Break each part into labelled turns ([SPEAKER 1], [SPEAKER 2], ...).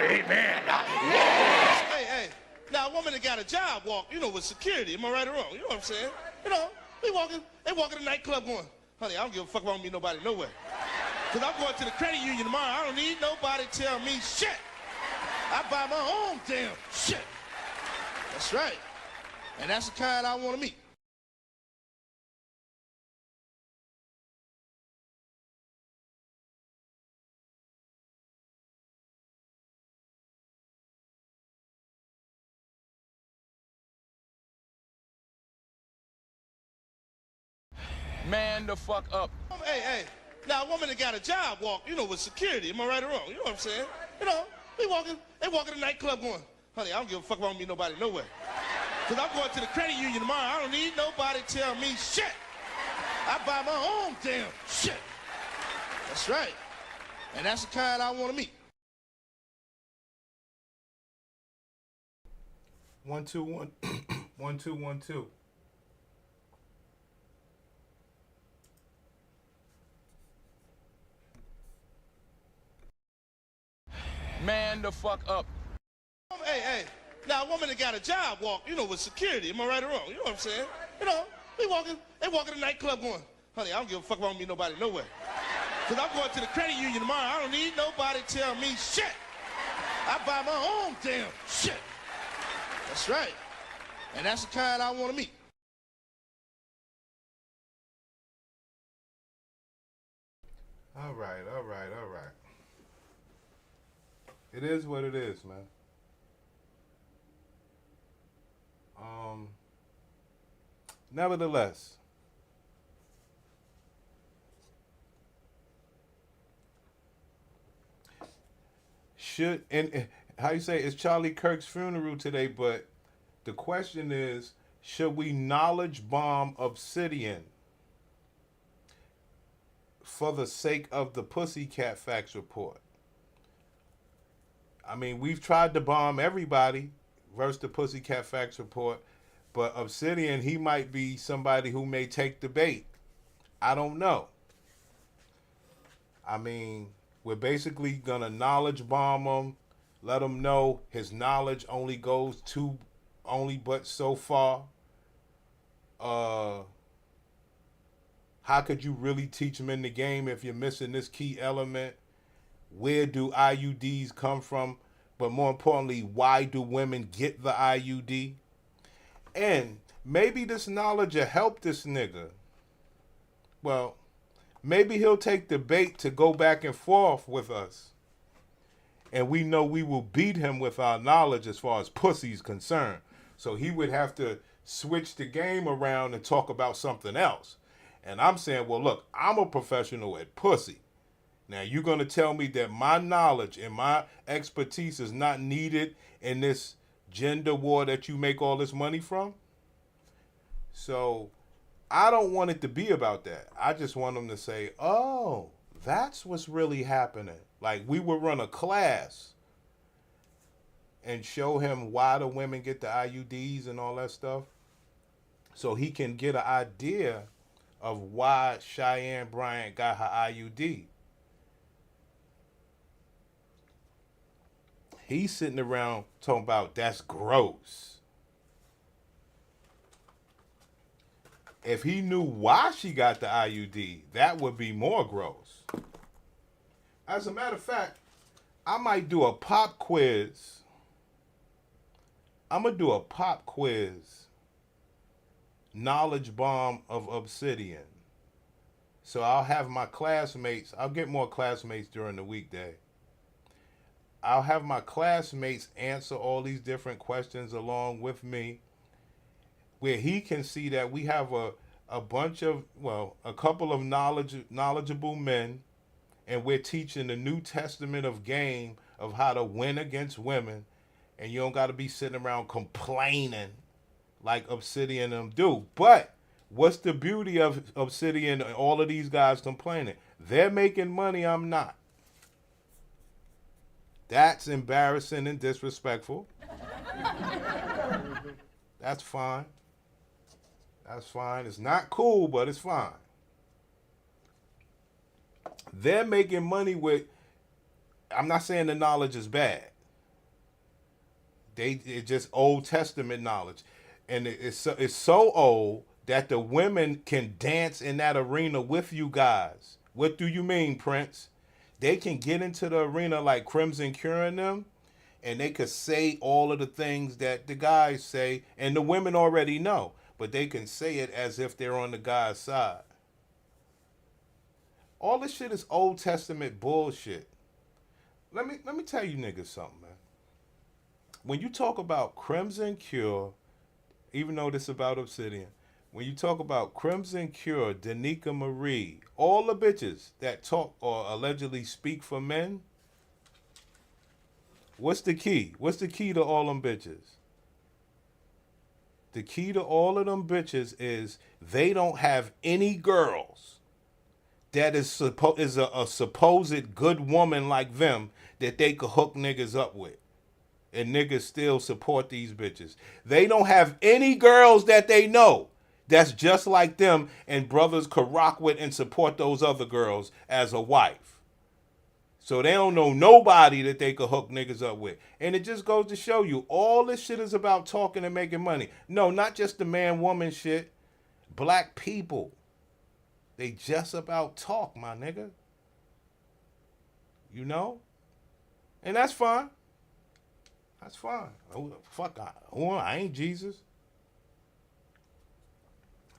[SPEAKER 1] amen.
[SPEAKER 2] Hey, now a woman that got a job walk, with security, am I right or wrong? You know what I'm saying? They walking to the nightclub going, honey, I don't give a fuck if I don't meet nobody nowhere. Because I'm going to the credit union tomorrow. I don't need nobody to tell me shit. I buy my own damn shit. That's right. And that's the kind I want to meet.
[SPEAKER 1] Man the fuck up.
[SPEAKER 2] Hey, now a woman that got a job walk, with security, am I right or wrong? You know what I'm saying? They walking to the nightclub going, honey, I don't give a fuck if I don't meet nobody nowhere. Because I'm going to the credit union tomorrow. I don't need nobody to tell me shit. I buy my own damn shit. That's right. And that's the kind I want to meet.
[SPEAKER 3] 1 2 1 1 2 1 2.
[SPEAKER 1] Man the fuck up.
[SPEAKER 2] Hey, now a woman that got a job walk, with security, am I right or wrong? You know what I'm saying? They walking to the nightclub going, honey, I don't give a fuck if I don't meet nobody nowhere. Because I'm going to the credit union tomorrow. I don't need nobody to tell me shit. I buy my own damn shit. That's right. And that's the kind I want to meet.
[SPEAKER 3] All right. It is what it is, man. Nevertheless, how you say, it's Charlie Kirk's funeral today, but the question is, should we knowledge bomb Obsidian for the sake of the Pussycat Facts report? I mean, we've tried to bomb everybody versus the Pussycat Facts report, but Obsidian, he might be somebody who may take the bait. I don't know. I mean, we're basically going to knowledge bomb him, let him know his knowledge only goes but so far. How could you really teach him in the game if you're missing this key element? Where do IUDs come from? But more importantly, why do women get the IUD? And maybe this knowledge will help this nigga. Well, maybe he'll take the bait to go back and forth with us. And we know we will beat him with our knowledge as far as pussy's concerned. So he would have to switch the game around and talk about something else. And I'm saying, well, look, I'm a professional at pussy. Now, you're going to tell me that my knowledge and my expertise is not needed in this gender war that you make all this money from? So I don't want it to be about that. I just want them to say, oh, that's what's really happening. Like, we would run a class and show him why the women get the IUDs and all that stuff, so he can get an idea of why Cheyenne Bryant got her IUD. He's sitting around talking about that's gross. If he knew why she got the IUD, that would be more gross. As a matter of fact, I might do a pop quiz. I'm going to do a pop quiz. Knowledge bomb of Obsidian. So I'll have my classmates. I'll get more classmates during the weekday. I'll have my classmates answer all these different questions along with me, where he can see that we have a bunch of, a couple of knowledgeable men, and we're teaching the New Testament of game of how to win against women, and you don't got to be sitting around complaining like Obsidian and them do. But what's the beauty of Obsidian and all of these guys complaining? They're making money, I'm not. That's embarrassing and disrespectful. That's fine. That's fine. It's not cool, but it's fine. They're making money with, I'm not saying the knowledge is bad. It's just Old Testament knowledge, and it's so old that the women can dance in that arena with you guys. What do you mean, Prince? They can get into the arena like Crimson Curing them, and they could say all of the things that the guys say, and the women already know, but they can say it as if they're on the guy's side. All this shit is Old Testament bullshit. Let me tell you niggas something, man. When you talk about Crimson Cure, even though this is about Obsidian, when you talk about Crimson Cure, Danica Marie, all the bitches that talk or allegedly speak for men, what's the key? What's the key to all them bitches? The key to all of them bitches is they don't have any girls that is a supposed good woman like them that they could hook niggas up with. And niggas still support these bitches. They don't have any girls that they know that's just like them, and brothers could rock with and support those other girls as a wife. So they don't know nobody that they could hook niggas up with. And it just goes to show you, all this shit is about talking and making money. No, not just the man-woman shit. Black people, they just about talk, my nigga. You know? And that's fine. That's fine. Fuck, I ain't Jesus.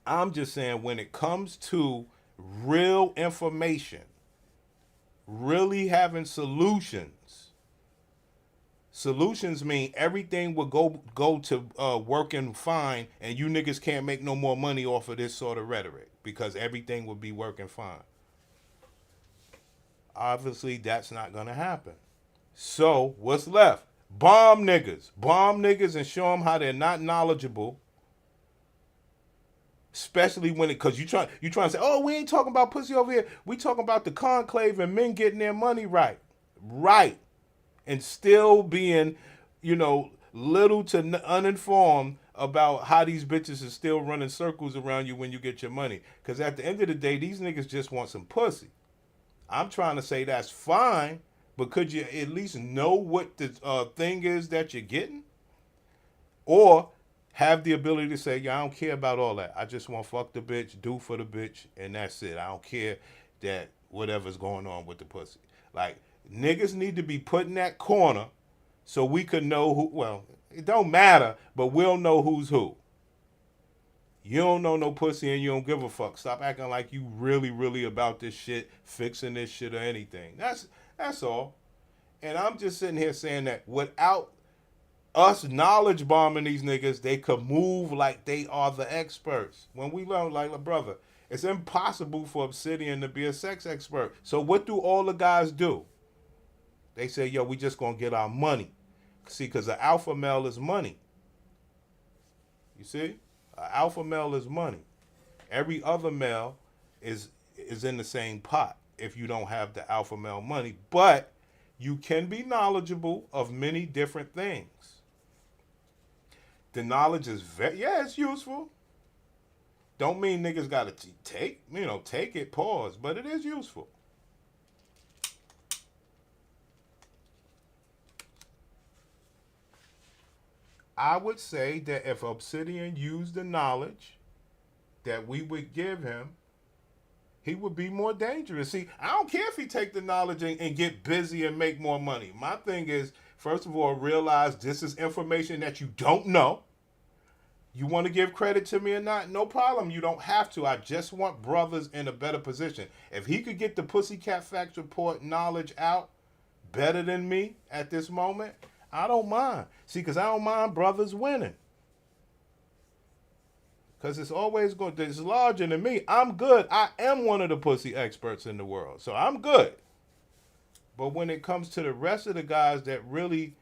[SPEAKER 3] I'm just saying, when it comes to real information, really having solutions mean everything will go to working fine, and you niggas can't make no more money off of this sort of rhetoric because everything will be working fine. Obviously, that's not going to happen. So, what's left? Bomb niggas and show them how they're not knowledgeable, especially when it, because you trying to say, oh, we ain't talking about pussy over here, we talking about the conclave and men getting their money right, and still being, little to uninformed about how these bitches are still running circles around you when you get your money, because at the end of the day, these niggas just want some pussy. I'm trying to say that's fine, but could you at least know what the thing is that you're getting? Or have the ability to say, yeah, I don't care about all that. I just want to fuck the bitch, do for the bitch, and that's it. I don't care that whatever's going on with the pussy. Like, niggas need to be put in that corner so we could know who, well, it don't matter, but we'll know who's who. You don't know no pussy and you don't give a fuck. Stop acting like you really, really about this shit, fixing this shit or anything. That's all. And I'm just sitting here saying that without us knowledge bombing these niggas, they could move like they are the experts. When we learn, like, brother, it's impossible for Obsidian to be a sex expert. So what do all the guys do? They say, yo, we just gonna get our money. See, because the alpha male is money. You see? An alpha male is money. Every other male is in the same pot if you don't have the alpha male money. But you can be knowledgeable of many different things. The knowledge is it's useful. Don't mean niggas gotta take it, pause, but it is useful. I would say that if Obsidian used the knowledge that we would give him, he would be more dangerous. See, I don't care if he take the knowledge and get busy and make more money. My thing is, first of all, realize this is information that you don't know. You want to give credit to me or not? No problem. You don't have to. I just want brothers in a better position. If he could get the Pussycat Facts Report knowledge out better than me at this moment, I don't mind. See, because I don't mind brothers winning. Because it's always going to, it's larger than me. I'm good. I am one of the pussy experts in the world. So I'm good. But when it comes to the rest of the guys that really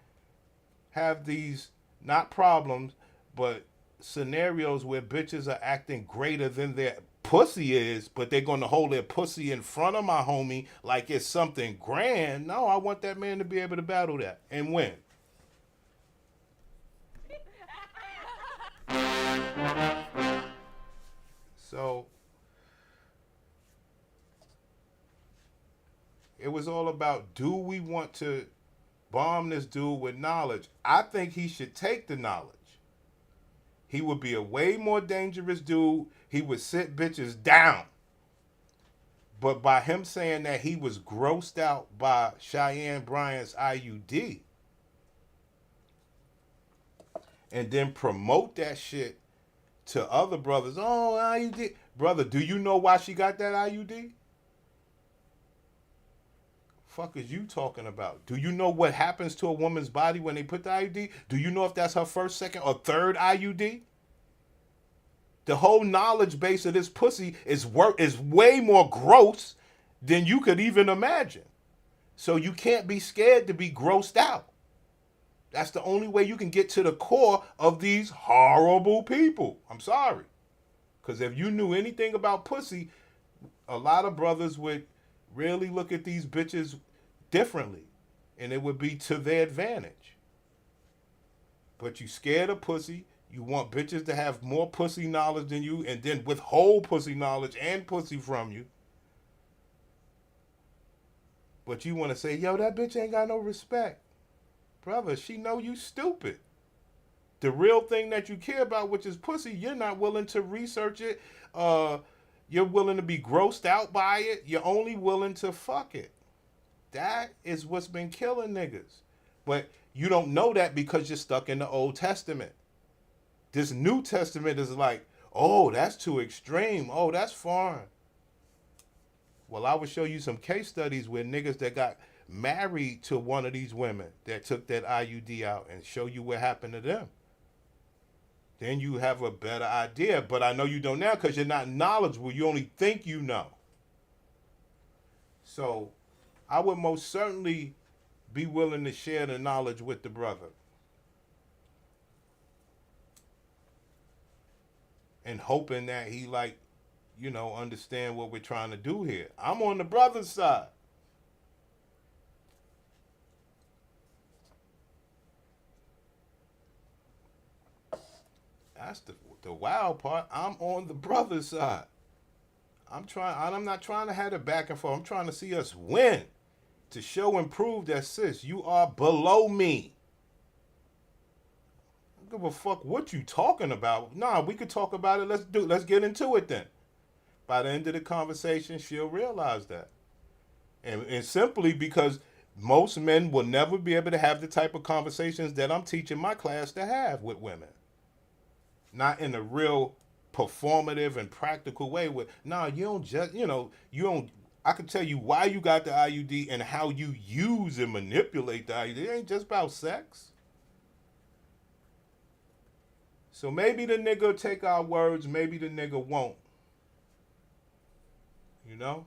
[SPEAKER 3] have these, not problems, but scenarios where bitches are acting greater than their pussy is, but they're going to hold their pussy in front of my homie like it's something grand. No, I want that man to be able to battle that and win. So it was all about, do we want to bomb this dude with knowledge. I think he should take the knowledge. He would be a way more dangerous dude. He would sit bitches down. But by him saying that he was grossed out by Cheyenne Bryant's IUD and then promote that shit to other brothers, oh, IUD. Brother, do you know why she got that IUD? Fuck is you talking about? Do you know what happens to a woman's body when they put the IUD? Do you know if that's her first, second, or third IUD? The whole knowledge base of this pussy is way more gross than you could even imagine. So you can't be scared to be grossed out. That's the only way you can get to the core of these horrible people. I'm sorry. Because if you knew anything about pussy, a lot of brothers would really look at these bitches differently. And it would be to their advantage. But you scared of pussy. You want bitches to have more pussy knowledge than you and then withhold pussy knowledge and pussy from you. But you want to say, yo, that bitch ain't got no respect. Brother, she know you stupid. The real thing that you care about, which is pussy, you're not willing to research it. You're willing to be grossed out by it. You're only willing to fuck it. That is what's been killing niggas. But you don't know that because you're stuck in the Old Testament. This New Testament is like, oh, that's too extreme. Oh, that's foreign. Well, I will show you some case studies where niggas that got married to one of these women that took that IUD out and show you what happened to them. Then you have a better idea. But I know you don't now because you're not knowledgeable. You only think you know. So I would most certainly be willing to share the knowledge with the brother. And hoping that he understand what we're trying to do here. I'm on the brother's side. That's the wild part. I'm on the brother's side. I'm not trying to have it back and forth. I'm trying to see us win. To show and prove that, sis, you are below me. I don't give a fuck what you talking about. Nah, we could talk about it. Let's get into it then. By the end of the conversation, she'll realize that. And simply because most men will never be able to have the type of conversations that I'm teaching my class to have with women. Not in a real performative and practical way. I can tell you why you got the IUD and how you use and manipulate the IUD. It ain't just about sex. So maybe the nigga will take our words, maybe the nigga won't. You know?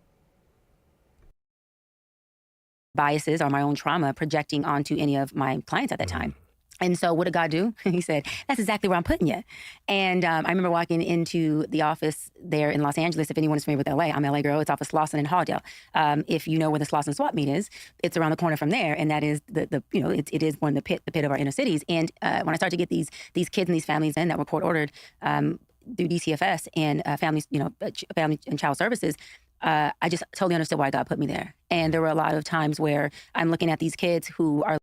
[SPEAKER 4] Biases or my own trauma projecting onto any of my clients at that time. And so what did God do? He said, that's exactly where I'm putting you. And I remember walking into the office there in Los Angeles. If anyone is familiar with LA, I'm LA girl. It's off of Slauson and Halldale. If you know where the Slauson swap meet is, it's around the corner from there. And that is it is one of the pit of our inner cities. And when I started to get these kids and these families in that were court ordered through DCFS and families, family and child services, I just totally understood why God put me there. And there were a lot of times where I'm looking at these kids who are.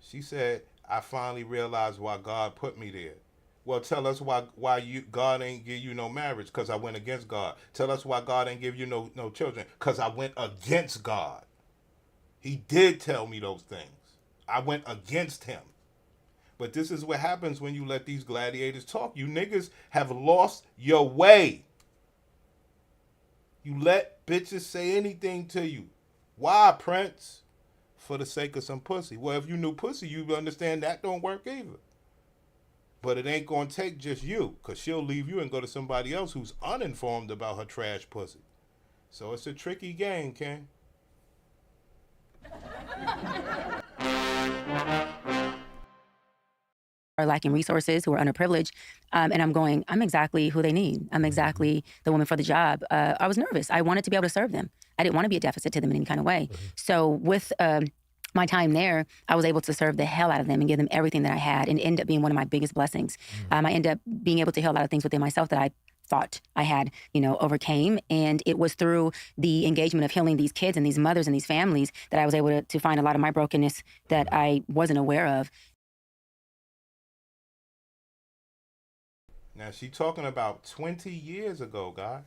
[SPEAKER 3] She said, I finally realized why God put me there. Well, tell us why God ain't give you no marriage, because I went against God. Tell us why God ain't give you no children, because I went against God. He did tell me those things. I went against him. But this is what happens when you let these gladiators talk. You niggas have lost your way. You let bitches say anything to you. Why, Prince? For the sake of some pussy. Well, if you knew pussy, you understand that don't work either. But it ain't gonna take just you, because she'll leave you and go to somebody else who's uninformed about her trash pussy. So it's a tricky game, Ken.
[SPEAKER 4] Are lacking resources, who are underprivileged, and I'm exactly who they need. I'm exactly the woman for the job. I was nervous. I wanted to be able to serve them. I didn't want to be a deficit to them in any kind of way. So with my time there, I was able to serve the hell out of them and give them everything that I had, and end up being one of my biggest blessings. I ended up being able to heal a lot of things within myself that I thought I had, overcame. And it was through the engagement of healing these kids and these mothers and these families that I was able to find a lot of my brokenness that I wasn't aware of.
[SPEAKER 3] Now, she talking about 20 years ago, guys.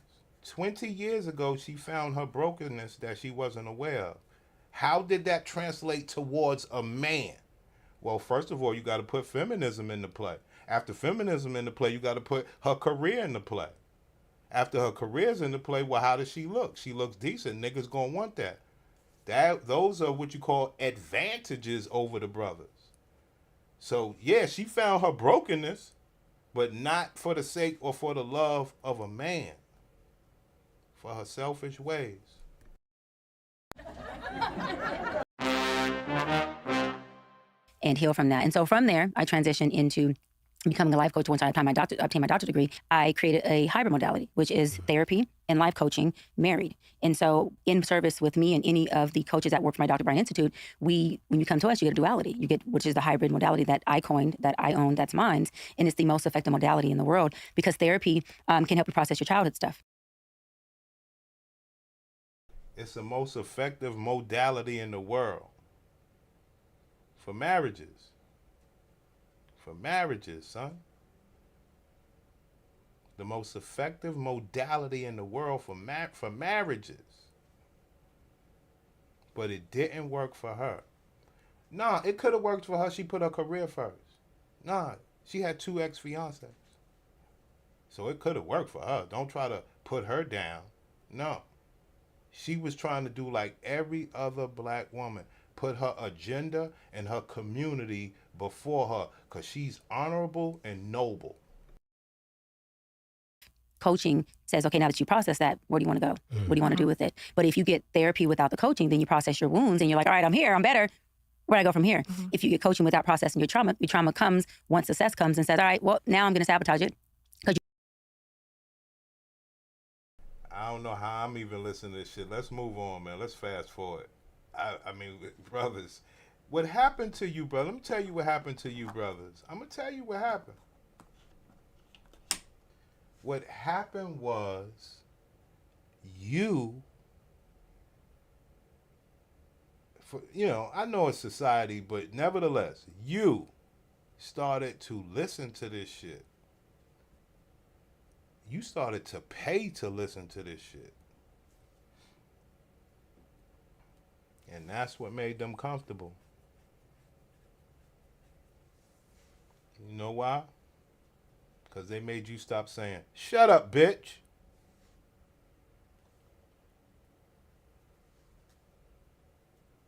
[SPEAKER 3] 20 years ago, she found her brokenness that she wasn't aware of. How did that translate towards a man? Well, first of all, you got to put feminism into play. After feminism into play, you got to put her career into play. After her career's into play, well, how does she look? She looks decent. Niggas gonna want that. Those are what you call advantages over the brothers. So, yeah, she found her brokenness, but not for the sake or for the love of a man. For her selfish ways.
[SPEAKER 4] And heal from that. And so from there, I transitioned into becoming a life coach. Once I obtained my doctorate degree, I created a hybrid modality, which is therapy and life coaching married. And so in service with me and any of the coaches that work for my Dr. Brian Institute, when you come to us, you get a duality. You get, which is the hybrid modality that I coined, that I own, that's mine. And it's the most effective modality in the world because therapy can help you process your childhood stuff.
[SPEAKER 3] It's the most effective modality in the world. For marriages. For marriages, son. The most effective modality in the world for marriages. But it didn't work for her. Nah, it could have worked for her. She put her career first. Nah, she had 2 ex-fiancés. So it could have worked for her. Don't try to put her down. No. She was trying to do like every other black woman. Put her agenda and her community before her because she's honorable and noble.
[SPEAKER 4] Coaching says, okay, now that you process that, where do you want to go? What do you want to do with it? But if you get therapy without the coaching, then you process your wounds and you're like, all right, I'm here, I'm better. Where do I go from here? If you get coaching without processing your trauma comes once success comes and says, all right, well, now I'm going to sabotage it.
[SPEAKER 3] I don't know how I'm even listening to this shit. Let's move on, man. Let's fast forward. I mean, brothers, what happened to you, brother? Let me tell you what happened to you, brothers. I'm going to tell you what happened. What happened was I know it's society, but nevertheless, you started to listen to this shit. You started to pay to listen to this shit. And that's what made them comfortable. You know why? Because they made you stop saying, shut up, bitch.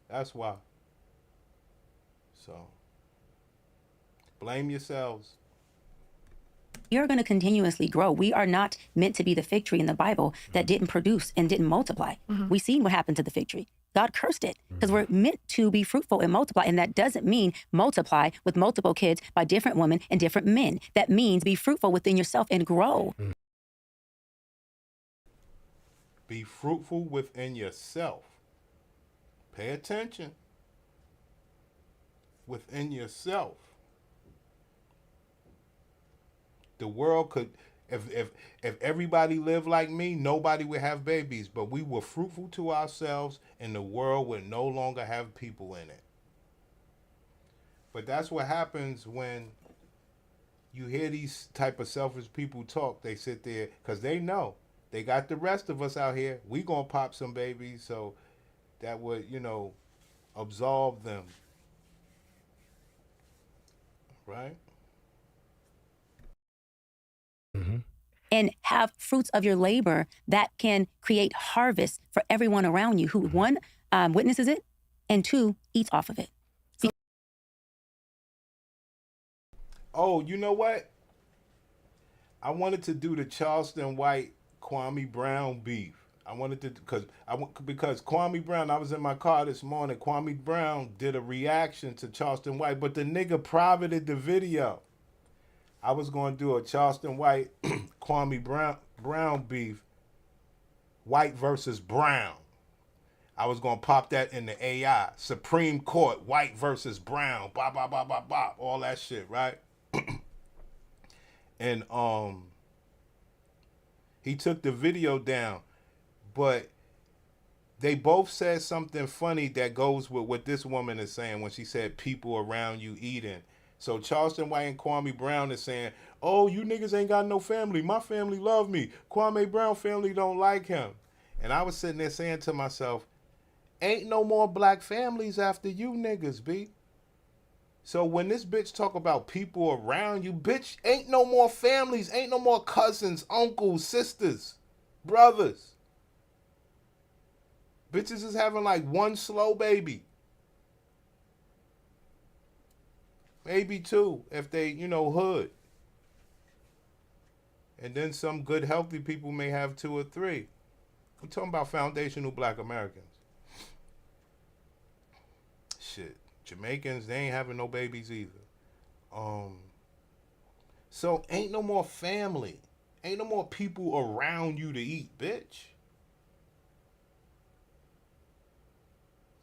[SPEAKER 3] That's why. So, blame yourselves.
[SPEAKER 4] You're going to continuously grow. We are not meant to be the fig tree in the Bible that didn't produce and didn't multiply. We seen what happened to the fig tree. God cursed it because we're meant to be fruitful and multiply. And that doesn't mean multiply with multiple kids by different women and different men. That means be fruitful within yourself and grow.
[SPEAKER 3] Be fruitful within yourself. Pay attention. Within yourself. The world could, if everybody lived like me, nobody would have babies. But we were fruitful to ourselves, and the world would no longer have people in it. But that's what happens when you hear these type of selfish people talk. They sit there because they know they got the rest of us out here. We gonna pop some babies, so that would, absolve them, right?
[SPEAKER 4] And have fruits of your labor that can create harvest for everyone around you who, one, witnesses it, and two, eats off of it.
[SPEAKER 3] Oh, you know what? I wanted to do the Charleston White Kwame Brown beef. I wanted to because Kwame Brown. I was in my car this morning. Kwame Brown did a reaction to Charleston White, but the nigga privated the video. I was going to do a Charleston White Kwame Brown beef, White versus Brown. I was going to pop that in the AI. Supreme Court, White versus Brown, blah, blah, blah, blah, blah, all that shit, right? And He took the video down, but they both said something funny that goes with what this woman is saying when she said people around you eating. So Charleston White and Kwame Brown is saying, oh, you niggas ain't got no family. My family love me. Kwame Brown family don't like him. And I was sitting there saying to myself, ain't no more black families after you niggas, B. So when this bitch talk about people around you, bitch, ain't no more families, ain't no more cousins, uncles, sisters, brothers. Bitches is having like one slow baby. Maybe two, if they, hood. And then some good, healthy people may have two or three. I'm talking about foundational black Americans. Shit. Jamaicans, they ain't having no babies either. So ain't no more family. Ain't no more people around you to eat, bitch.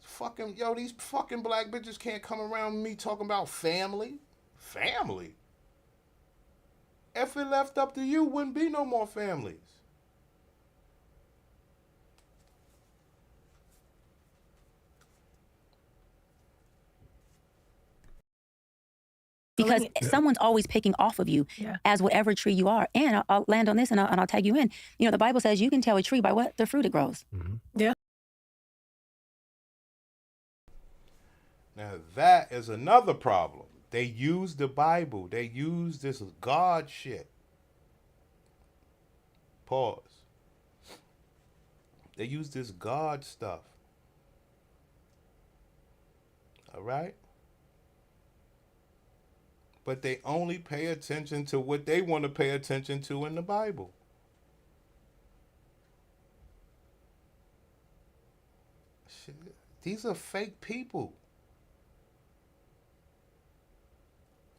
[SPEAKER 3] Fucking, these fucking black bitches can't come around me talking about family. Family? If it left up to you, wouldn't be no more families.
[SPEAKER 4] Because someone's always picking off of you as whatever tree you are. And I'll land on this and I'll tag you in. The Bible says you can tell a tree by what? The fruit it grows.
[SPEAKER 5] Mm-hmm.
[SPEAKER 4] Yeah.
[SPEAKER 3] Now that is another problem. They use the Bible. They use this God shit. Pause. They use this God stuff. All right? But they only pay attention to what they want to pay attention to in the Bible. Shit. These are fake people.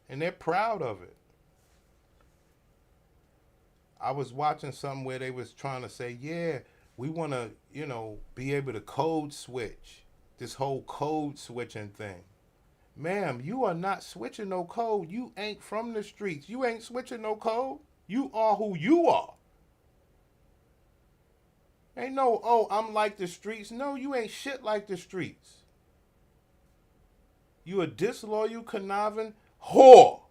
[SPEAKER 3] And they're proud of it. I was watching something where they was trying to say, yeah, we want to, be able to code switch. This whole code switching thing. Ma'am, you are not switching no code. You ain't from the streets. You ain't switching no code. You are who you are. Ain't no, oh, I'm like the streets. No, you ain't shit like the streets. You a disloyal, conniving whore.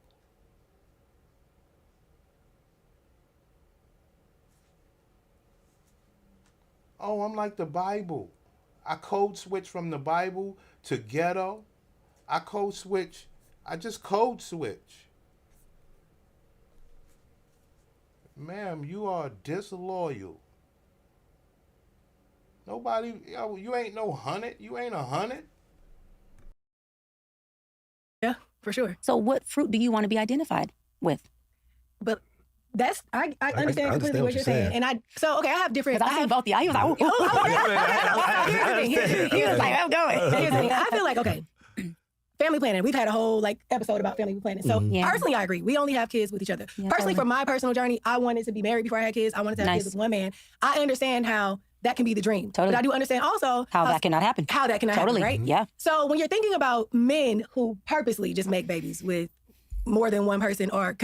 [SPEAKER 3] Oh, I'm like the Bible. I code switch from the Bible to ghetto. I just code switch. Ma'am, you are disloyal. Nobody, you ain't no 100. You ain't 100.
[SPEAKER 5] Yeah, for sure.
[SPEAKER 4] So what fruit do you want to be identified with?
[SPEAKER 5] But that's, I understand completely what you're saying. And I have different.
[SPEAKER 4] Because I see both of y'all. He was like, he was like, I'm going.
[SPEAKER 5] Here's the thing. I feel like, okay, family planning. We've had a whole episode about family planning. So personally, I agree. We only have kids with each other. Yeah, personally, for my personal journey, I wanted to be married before I had kids. I wanted to have kids with one man. I understand how that can be the dream.
[SPEAKER 4] Totally.
[SPEAKER 5] But I do understand also
[SPEAKER 4] how that cannot happen.
[SPEAKER 5] How that cannot happen, right?
[SPEAKER 4] Yeah.
[SPEAKER 5] So when you're thinking about men who purposely just make babies with more than one person or...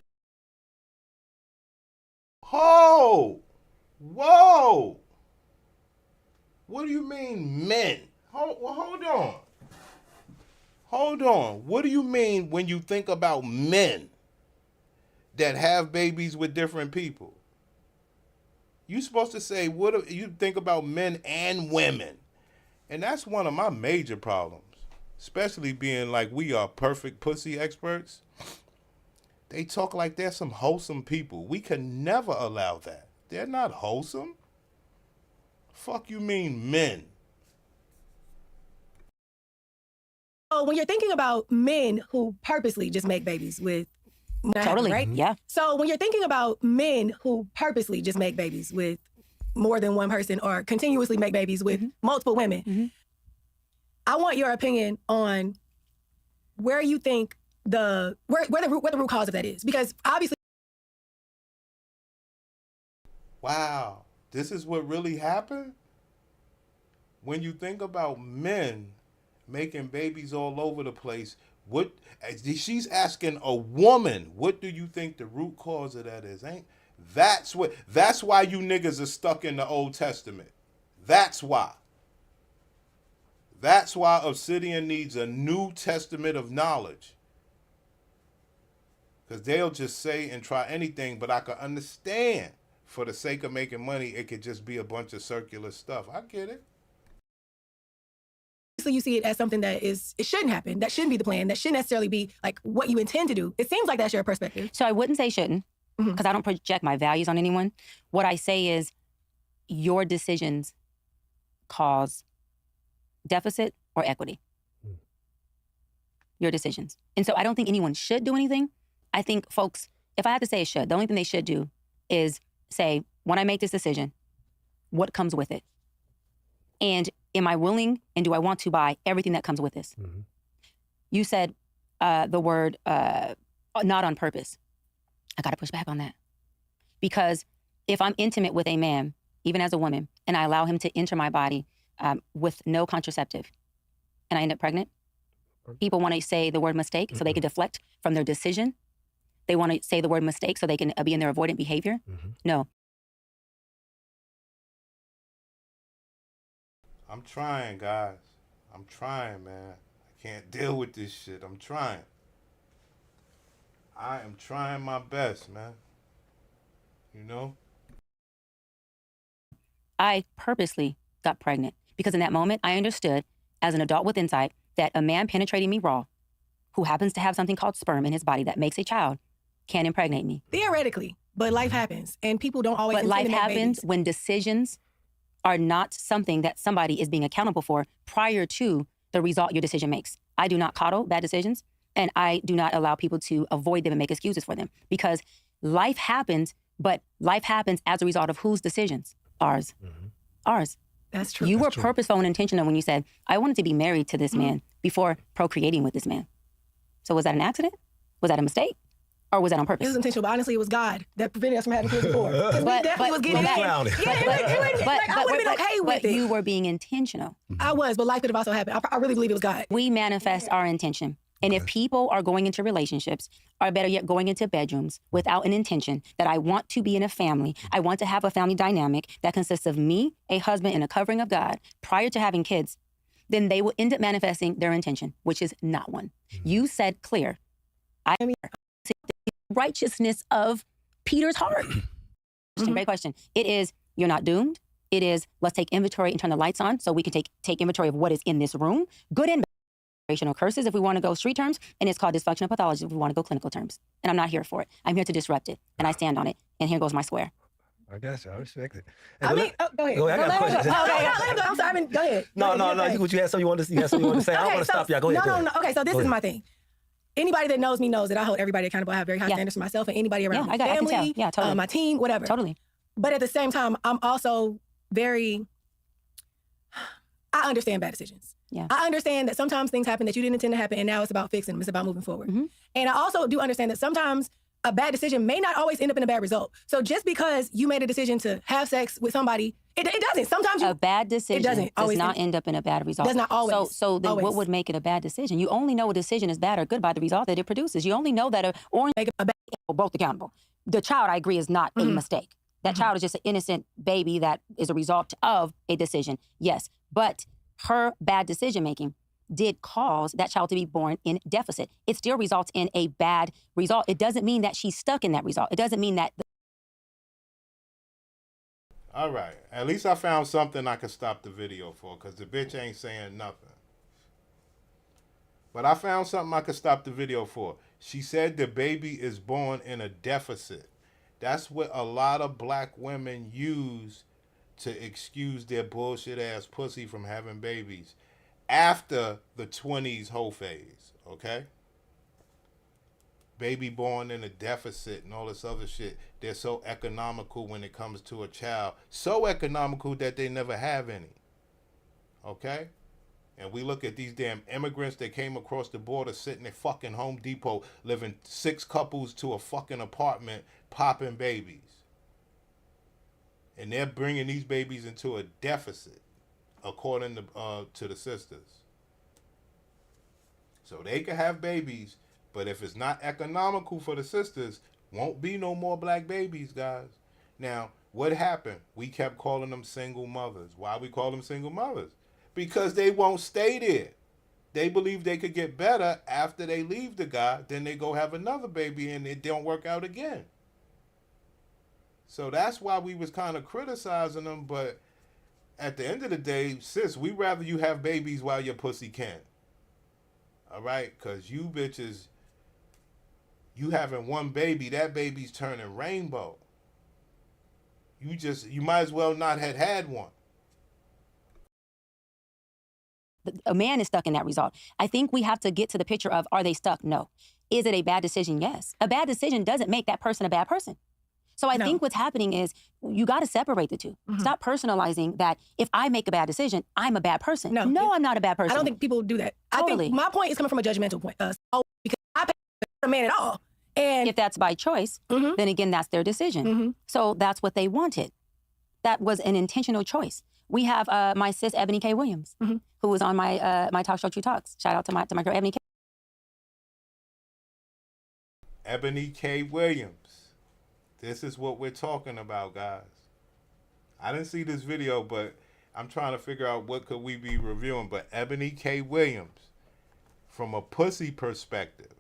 [SPEAKER 3] Oh! Whoa! What do you mean men? Hold on. Hold on. What do you mean when you think about men that have babies with different people? You're supposed to say, you think about men and women. And that's one of my major problems, especially being like we are perfect pussy experts. They talk like they're some wholesome people. We can never allow that. They're not wholesome. Fuck you mean men?
[SPEAKER 5] So when you're thinking about men who purposely just make babies with...
[SPEAKER 4] Totally,
[SPEAKER 5] right?
[SPEAKER 4] Yeah.
[SPEAKER 5] So when you're thinking about men who purposely just make babies with more than one person or continuously make babies with multiple women, I want your opinion on where you think the root cause of that is. Because obviously...
[SPEAKER 3] Wow, this is what really happened? When you think about men making babies all over the place, she's asking a woman, what do you think the root cause of that is? That's why you niggas are stuck in the Old Testament. That's why. That's why Obsidian needs a New Testament of knowledge. Because they'll just say and try anything, but I can understand for the sake of making money, it could just be a bunch of circular stuff. I get it.
[SPEAKER 5] So you see it as something that it shouldn't happen. That shouldn't be the plan. That shouldn't necessarily be like what you intend to do. It seems like that's your perspective.
[SPEAKER 4] So I wouldn't say shouldn't, because I don't project my values on anyone. What I say is your decisions cause deficit or equity. Your decisions. And so I don't think anyone should do anything. I think folks, if I had to say it should, the only thing they should do is say, when I make this decision, what comes with it? And am I willing and do I want to buy everything that comes with this? Mm-hmm. You said the word not on purpose. I got to push back on that. Because if I'm intimate with a man, even as a woman, and I allow him to enter my body with no contraceptive, and I end up pregnant, people want to say the word mistake so they can deflect from their decision. They want to say the word mistake so they can be in their avoidant behavior. No.
[SPEAKER 3] I'm trying, guys. I'm trying, man. I can't deal with this shit. I'm trying. I am trying my best, man. You know?
[SPEAKER 4] I purposely got pregnant because in that moment, I understood as an adult with insight that a man penetrating me raw, who happens to have something called sperm in his body that makes a child, can impregnate me.
[SPEAKER 5] Theoretically, but life happens, and people don't always.
[SPEAKER 4] But life happens when decisions are not something that somebody is being accountable for prior to the result your decision makes. I do not coddle bad decisions, and I do not allow people to avoid them and make excuses for them, because life happens, but life happens as a result of whose decisions? Ours. Ours.
[SPEAKER 5] That's true.
[SPEAKER 4] You
[SPEAKER 5] That's
[SPEAKER 4] were purposeful and intentional when you said, I wanted to be married to this man before procreating with this man. So was that an accident? Was that a mistake? Or was that on purpose?
[SPEAKER 5] It was intentional, but honestly, it was God that prevented us from having kids before. Because we definitely was getting I would have been okay with it.
[SPEAKER 4] But you were being intentional.
[SPEAKER 5] I was, but life could have also happened. I really believe it was God.
[SPEAKER 4] We manifest our intention. And if people are going into relationships, or better yet, going into bedrooms without an intention that I want to be in a family, I want to have a family dynamic that consists of me, a husband, and a covering of God prior to having kids, then they will end up manifesting their intention, which is not one. You said clear, I am the righteousness of Peter's heart. Great question. It is, you're not doomed. It is, let's take inventory and turn the lights on so we can take inventory of what is in this room, good and bad. Curses if we want to go street terms, and it's called dysfunctional pathology if we want to go clinical terms. And I'm not here for it. I'm here to disrupt it, and I stand on it. And here goes my square.
[SPEAKER 6] I guess I respect it.
[SPEAKER 5] I mean, go ahead.
[SPEAKER 6] Go ahead. I got a question.
[SPEAKER 5] I'm sorry. Go ahead.
[SPEAKER 6] No. You had something you wanted to say. I don't want to stop you. Go ahead.
[SPEAKER 5] No. Okay, so this is my thing. Anybody that knows me knows that I hold everybody accountable. I have very high standards for myself and anybody around me. Family,
[SPEAKER 4] I can tell. Totally.
[SPEAKER 5] My team, whatever.
[SPEAKER 4] Totally.
[SPEAKER 5] But at the same time, I'm also I understand bad decisions.
[SPEAKER 4] Yeah.
[SPEAKER 5] I understand that sometimes things happen that you didn't intend to happen, and now it's about fixing them. It's about moving forward. And I also do understand that sometimes a bad decision may not always end up in a bad result. So just because you made a decision to have sex with somebody, it doesn't. Sometimes
[SPEAKER 4] a bad decision does not end up in a bad result.
[SPEAKER 5] Does not always.
[SPEAKER 4] So then what would make it a bad decision? You only know a decision is bad or good by the result that it produces. You only know that an orange make a bad both accountable. The child, I agree, is not a mistake. That child is just an innocent baby that is a result of a decision. Yes, but her bad decision-making did cause that child to be born in deficit. It still results in a bad result. It doesn't mean that she's stuck in that result. It doesn't mean that...
[SPEAKER 3] All right. At least I found something I could stop the video for, because the bitch ain't saying nothing. But I found something I could stop the video for. She said the baby is born in a deficit. That's what a lot of black women use to excuse their bullshit ass pussy from having babies after the 20s whole phase, okay? Baby born in a deficit and all this other shit. They're so economical when it comes to a child. So economical that they never have any, okay? And we look at these damn immigrants that came across the border sitting at fucking Home Depot, living 6 couples to a fucking apartment, popping babies. And they're bringing these babies into a deficit, according to the sisters. So they can have babies, but if it's not economical for the sisters, Won't be no more black babies, guys. Now, what happened? We kept calling them single mothers. Why we call them single mothers? Because they won't stay there. They believe they could get better after they leave the guy, then they go have another baby and it don't work out again. So that's why we was kind of criticizing them, but at the end of the day, sis, we rather you have babies while your pussy can. All right? Because you bitches, you having one baby, that baby's turning rainbow. You might as well not have had one.
[SPEAKER 4] A man is stuck in that result. I think we have to get to the picture of, are they stuck? No. Is it a bad decision? Yes. A bad decision doesn't make that person a bad person. So I think what's happening is you got to separate the two. Stop personalizing that if I make a bad decision, I'm a bad person. No, I'm not a bad person.
[SPEAKER 5] I don't think people do that.
[SPEAKER 4] Totally.
[SPEAKER 5] I think my point is coming from a judgmental point. Because I pay a man at all. And
[SPEAKER 4] if that's by choice, then again, that's their decision. So that's what they wanted. That was an intentional choice. We have my sis, Ebony K. Williams, who was on my talk show, True Talks. Shout out to my girl, Ebony K.
[SPEAKER 3] Ebony K. Williams. This is what we're talking about, guys. I didn't see this video, but I'm trying to figure out what could we be reviewing. But Ebony K. Williams, from a pussy perspective,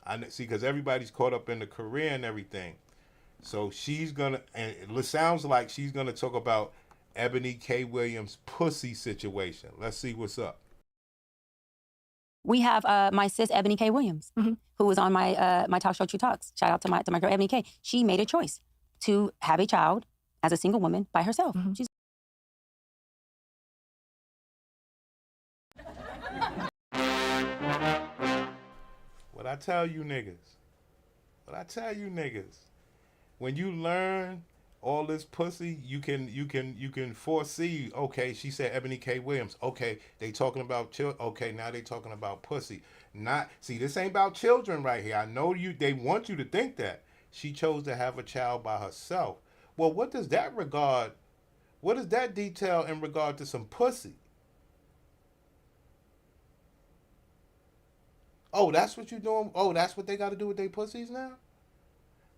[SPEAKER 3] I see, because everybody's caught up in the career and everything. So she's gonna, and it sounds like she's gonna talk about Ebony K. Williams' pussy situation. Let's see what's up.
[SPEAKER 4] We have my sis, Ebony K. Williams, who was on my talk show, True Talks. Shout out to my girl, Ebony K. She made a choice to have a child as a single woman by herself. She's
[SPEAKER 3] What I tell you niggas, when you learn all this pussy, you can foresee, okay, she said Ebony K. Williams. Okay, they talking about children. Okay, now they talking about pussy. See, this ain't about children right here. I know they want you to think that. She chose to have a child by herself. Well, what does that detail in regard to some pussy? Oh, that's what you doing? Oh, that's what they got to do with their pussies now?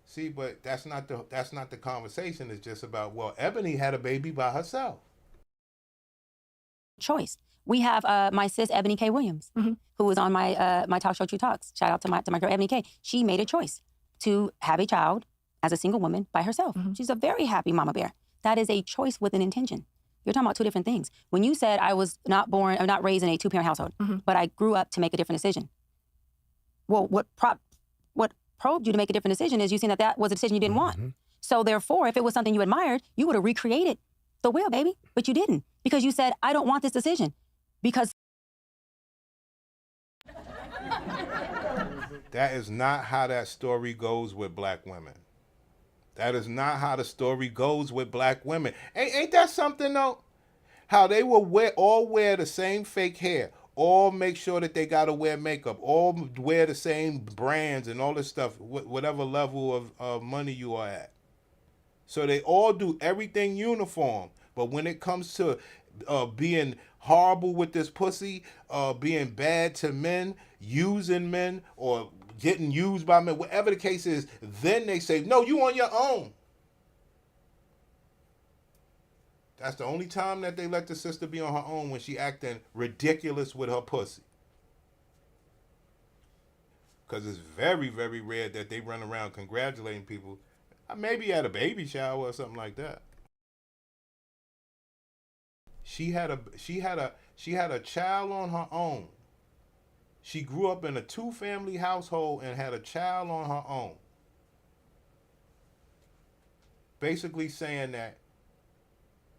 [SPEAKER 3] See, but that's not the conversation. It's just about, well, Ebony had a baby by herself.
[SPEAKER 4] choice. We have my sis, Ebony K. Williams, who was on my talk show, True Talks. Shout out to my girl, Ebony K. She made a choice to have a child as a single woman by herself. She's a very happy mama bear. That is a choice with an intention. You're talking about two different things. When you said I was not born or not raised in a two-parent household, but I grew up to make a different decision. Well, what probed you to make a different decision is you seen that was a decision you didn't want. So therefore, if it was something you admired, you would have recreated the wheel, baby. But you didn't, because you said, I don't want this decision. Because
[SPEAKER 3] that is not how that story goes with black women. That is not how the story goes with black women. Ain't that something though? How they will all wear the same fake hair, all make sure that they gotta wear makeup, all wear the same brands and all this stuff, whatever level of money you are at. So they all do everything uniform. But when it comes to being horrible with this pussy, being bad to men, using men, or getting used by men, whatever the case is, then they say, no, you on your own. That's the only time that they let the sister be on her own, when she acting ridiculous with her pussy. Because it's very, very rare that they run around congratulating people, maybe at a baby shower or something like that. She had a child on her own. She grew up in a two-family household and had a child on her own. Basically saying that,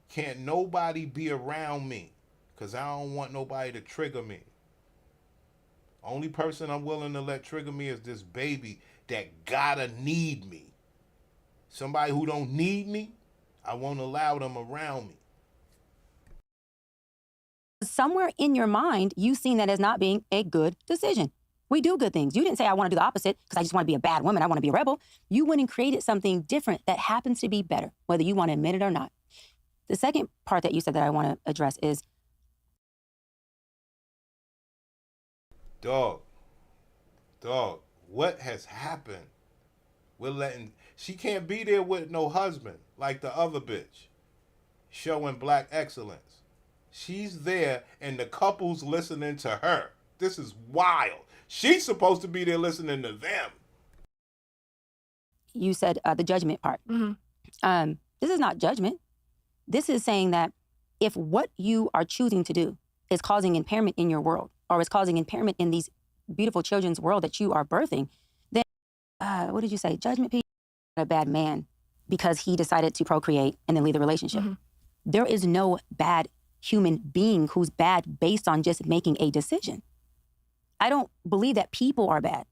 [SPEAKER 3] can't nobody be around me because I don't want nobody to trigger me. Only person I'm willing to let trigger me is this baby that gotta need me. Somebody who don't need me, I won't allow them around me.
[SPEAKER 4] somewhere in your mind, you've seen that as not being a good decision. We do good things. You didn't say, I want to do the opposite because I just want to be a bad woman. I want to be a rebel. You went and created something different that happens to be better, whether you want to admit it or not. The second part that you said that I want to address is,
[SPEAKER 3] Dog, what has happened? She can't be there with no husband like the other bitch, showing black excellence. She's there and the couple's listening to her. This is wild. She's supposed to be there listening to them.
[SPEAKER 4] You said the judgment part. This is not judgment. This is saying that if what you are choosing to do is causing impairment in your world, or is causing impairment in these beautiful children's world that you are birthing, then what did you say? Judgment people are a bad man because he decided to procreate and then leave the relationship. There is no bad human being who's bad based on just making a decision. I don't believe that people are bad.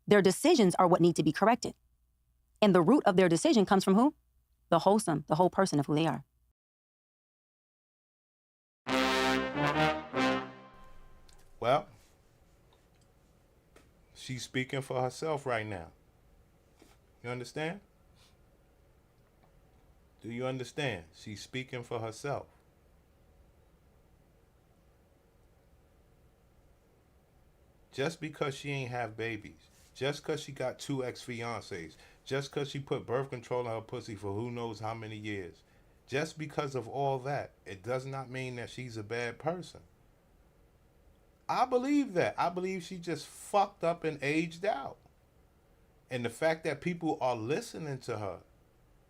[SPEAKER 4] Their decisions are what need to be corrected. And the root of their decision comes from who? The wholesome, the whole person of who they are.
[SPEAKER 3] Well, she's speaking for herself right now. You understand? Do you understand? She's speaking for herself. Just because she ain't have babies, just because she got 2 ex-fiancés, just because she put birth control on her pussy for who knows how many years, just because of all that, it does not mean that she's a bad person. I believe that. I believe she just fucked up and aged out. And the fact that people are listening to her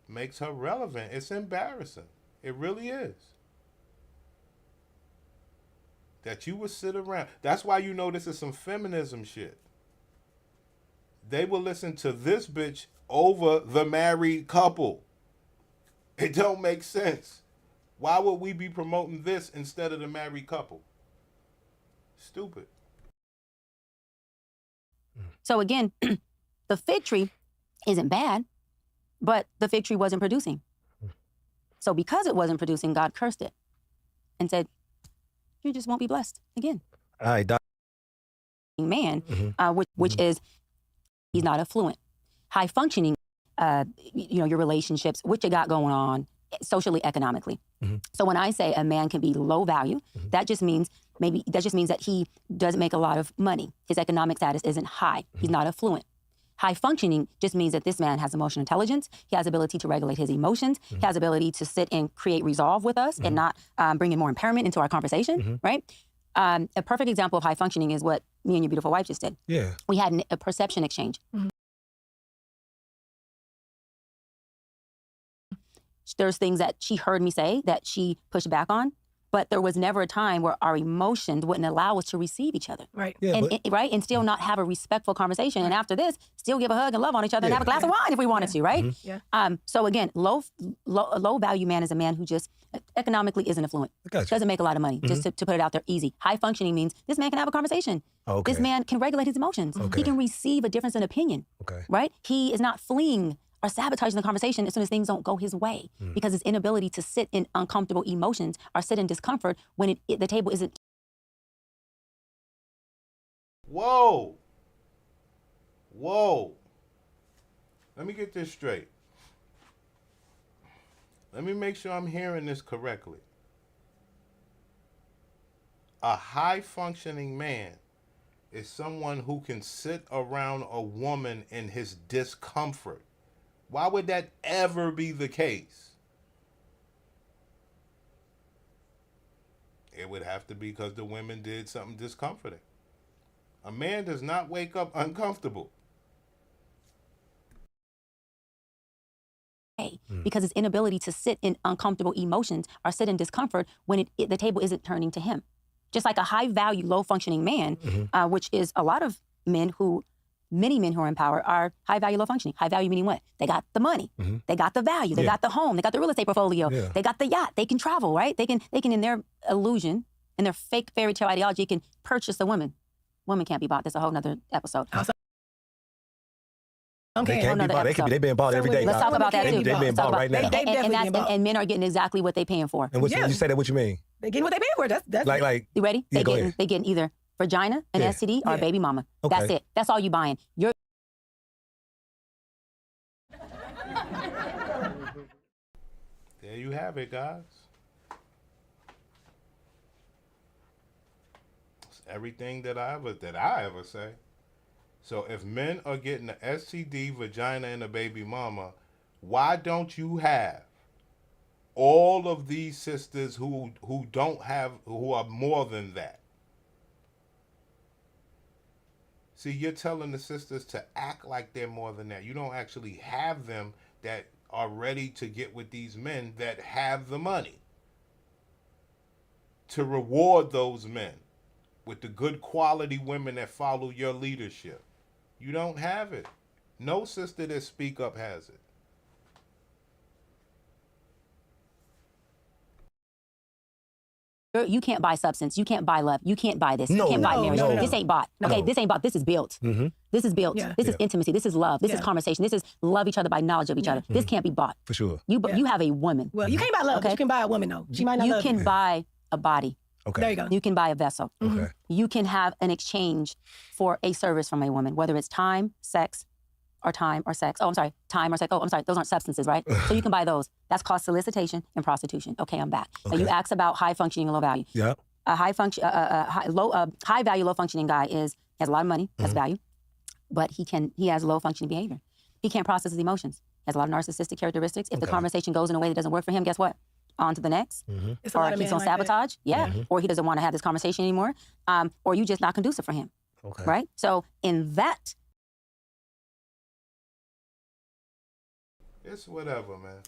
[SPEAKER 3] makes her relevant. It's embarrassing. It really is. That you would sit around. That's why you know this is some feminism shit. They will listen to this bitch over the married couple. It don't make sense. Why would we be promoting this instead of the married couple? Stupid.
[SPEAKER 4] So again, the fig tree isn't bad, but the fig tree wasn't producing. So because it wasn't producing, God cursed it and said, you just won't be blessed again.
[SPEAKER 6] All right, Doc.
[SPEAKER 4] Man, which is, he's not affluent. High functioning, your relationships, what you got going on socially, economically. So when I say a man can be low value, that just means that he doesn't make a lot of money. His economic status isn't high. He's not affluent. High functioning just means that this man has emotional intelligence. He has ability to regulate his emotions. He has ability to sit and create resolve with us and not bring in more impairment into our conversation, right? A perfect example of high functioning is what me and your beautiful wife just did.
[SPEAKER 6] Yeah.
[SPEAKER 4] We had a perception exchange. There's things that she heard me say that she pushed back on, but there was never a time where our emotions wouldn't allow us to receive each other.
[SPEAKER 5] Right.
[SPEAKER 6] Yeah,
[SPEAKER 4] Right? And still not have a respectful conversation. And after this, still give a hug and love on each other and have a glass of wine if we wanted to, right? So again, low value man is a man who just economically isn't affluent.
[SPEAKER 6] Gotcha.
[SPEAKER 4] Doesn't make a lot of money, just to put it out there easy. High functioning means this man can have a conversation.
[SPEAKER 6] Okay.
[SPEAKER 4] This man can regulate his emotions.
[SPEAKER 6] Okay.
[SPEAKER 4] He can receive a difference in opinion.
[SPEAKER 6] Okay.
[SPEAKER 4] Right? He is not fleeing or sabotaging the conversation as soon as things don't go his way, because his inability to sit in uncomfortable emotions or sit in discomfort when the table isn't.
[SPEAKER 3] Whoa. Let me get this straight. Let me make sure I'm hearing this correctly. A high-functioning man is someone who can sit around a woman in his discomfort. Why would that ever be the case? It would have to be because the women did something discomforting. A man does not wake up uncomfortable.
[SPEAKER 4] Because his inability to sit in uncomfortable emotions or sit in discomfort when the table isn't turning to him. Just like a high-value, low-functioning man, which is a lot of men many men who are in power are high-value, low-functioning. High-value meaning what? They got the money. They got the value. They got the home. They got the real estate portfolio. They got the yacht. They can travel, right? They can in their illusion, in their fake fairy tale ideology, can purchase a woman. Woman can't be bought. That's a whole nother episode.
[SPEAKER 6] They can't be bought. They've been bought every day.
[SPEAKER 4] Let's talk about that too.
[SPEAKER 6] They've been bought right now.
[SPEAKER 4] And men are getting exactly what they're paying for.
[SPEAKER 6] And when you say that, what you mean?
[SPEAKER 5] They getting what they paying for. That's
[SPEAKER 6] like.
[SPEAKER 4] You ready?
[SPEAKER 6] Yeah,
[SPEAKER 4] they getting either vagina, an STD, or a baby mama.
[SPEAKER 6] Okay.
[SPEAKER 4] That's it. That's all you buying.
[SPEAKER 3] There you have it, guys. It's everything that I ever say. So if men are getting an STD, vagina, and a baby mama, why don't you have all of these sisters who don't have, who are more than that? See, you're telling the sisters to act like they're more than that. You don't actually have them that are ready to get with these men that have the money to reward those men with the good quality women that follow your leadership. You don't have it. No sister that speak up has it.
[SPEAKER 4] You can't buy substance. You can't buy love. You can't buy this.
[SPEAKER 6] No,
[SPEAKER 4] you can't buy marriage.
[SPEAKER 6] no.
[SPEAKER 4] This ain't bought. Okay,
[SPEAKER 6] No.
[SPEAKER 4] this ain't bought. This is built. This is built.
[SPEAKER 5] Yeah.
[SPEAKER 4] This is intimacy. This is love. This is
[SPEAKER 5] Yeah.
[SPEAKER 4] conversation. This is love each other by knowledge of each other. This can't be bought.
[SPEAKER 6] For sure.
[SPEAKER 4] You have a woman.
[SPEAKER 5] Well, you can't buy love, but you can buy a woman, though. She might not
[SPEAKER 4] You
[SPEAKER 5] love
[SPEAKER 4] can buy a body.
[SPEAKER 6] Okay.
[SPEAKER 5] There you go.
[SPEAKER 4] You can buy a vessel.
[SPEAKER 6] Okay.
[SPEAKER 4] You can have an exchange for a service from a woman, whether it's time, sex, or time or sex. Oh, I'm sorry. Time or sex. Oh, I'm sorry. Those aren't substances, right? So you can buy those. That's called solicitation and prostitution. Okay, I'm back. Now you asked about high functioning and low value.
[SPEAKER 6] Yeah.
[SPEAKER 4] A high value, low functioning guy has a lot of money, has value, but he has low functioning behavior. He can't process his emotions. He has a lot of narcissistic characteristics. If the conversation goes in a way that doesn't work for him, guess what? On to the next.
[SPEAKER 5] It's a lot
[SPEAKER 4] Or
[SPEAKER 5] of
[SPEAKER 4] he's
[SPEAKER 5] men
[SPEAKER 4] on
[SPEAKER 5] like that.
[SPEAKER 4] sabotage. Yeah. Or he doesn't want to have this conversation anymore. Or you just not conducive for him.
[SPEAKER 6] Okay.
[SPEAKER 4] Right? So in that,
[SPEAKER 3] It's whatever, man.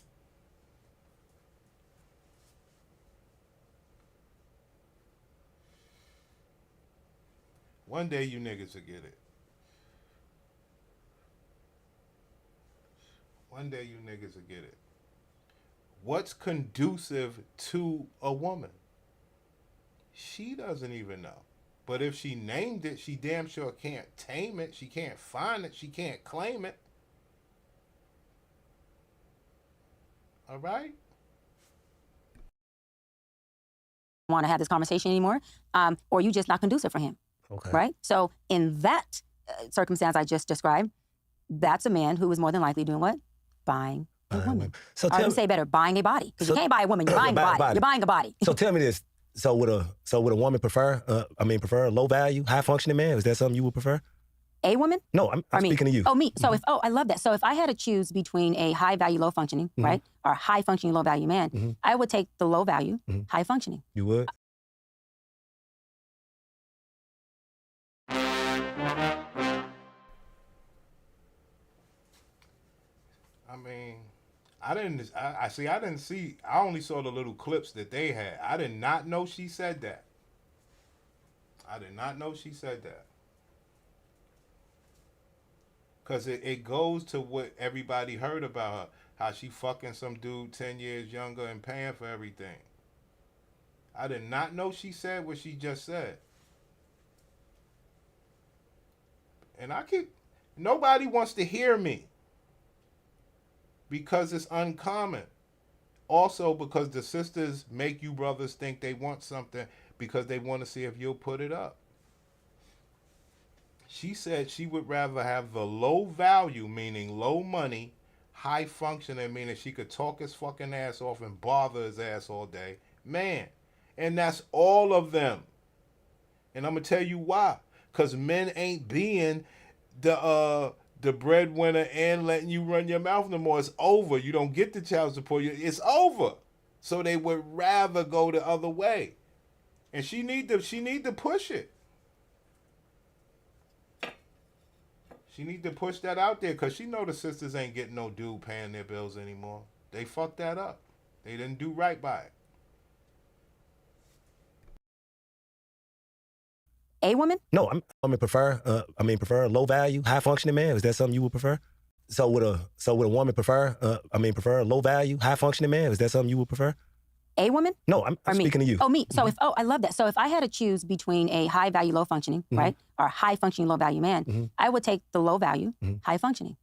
[SPEAKER 3] One day you niggas will get it. One day you niggas will get it. What's conducive to a woman? She doesn't even know. But if she named it, she damn sure can't tame it. She can't find it. She can't claim it. All right?
[SPEAKER 4] want to have this conversation anymore, or you just not conducive for him.
[SPEAKER 6] Okay.
[SPEAKER 4] Right? So in that circumstance I just described, that's a man who is more than likely doing what? Buying a woman.
[SPEAKER 6] So
[SPEAKER 4] Or
[SPEAKER 6] tell
[SPEAKER 4] let me
[SPEAKER 6] me,
[SPEAKER 4] say better, buying a body. Because
[SPEAKER 6] So-
[SPEAKER 4] you can't buy a woman, you're buying a
[SPEAKER 6] Buy a
[SPEAKER 4] body.
[SPEAKER 6] body.
[SPEAKER 4] You're buying a body.
[SPEAKER 6] so tell me this. So would a woman prefer a low value, high functioning man? Is that something you would prefer?
[SPEAKER 4] A woman?
[SPEAKER 6] No, I'm
[SPEAKER 4] Or me?
[SPEAKER 6] speaking to you.
[SPEAKER 4] Oh, me. So I love that. So if I had to choose between a high value, low functioning, right? Or high functioning, low value man, I would take the low value, high functioning.
[SPEAKER 6] You would?
[SPEAKER 3] I mean, I didn't see, I only saw the little clips that they had. I did not know she said that. I did not know she said that. Because it goes to what everybody heard about her. How she fucking some dude 10 years younger and paying for everything. I did not know she said what she just said. And nobody wants to hear me. Because it's uncommon. Also because the sisters make you brothers think they want something because they want to see if you'll put it up. She said she would rather have the low value, meaning low money, high functioning, meaning she could talk his fucking ass off and bother his ass all day. Man. And that's all of them. And I'm going to tell you why. Because men ain't being the breadwinner and letting you run your mouth no more. It's over. You don't get the child support. It's over. So they would rather go the other way. And she need to push it. She need to push that out there because she know the sisters ain't getting no dude paying their bills anymore. They fucked that up. They didn't do right by it.
[SPEAKER 4] A woman?
[SPEAKER 6] No, I prefer a low value, high functioning man. Is that something you would prefer? So would a woman prefer a low value, high functioning man? Is that something you would prefer?
[SPEAKER 4] A woman?
[SPEAKER 6] No, I'm
[SPEAKER 4] Or me?
[SPEAKER 6] speaking to you.
[SPEAKER 4] Oh, me. So I love that. So if I had to choose between a high value, low functioning, right? Or high functioning, low value man, I would take the low value, high functioning.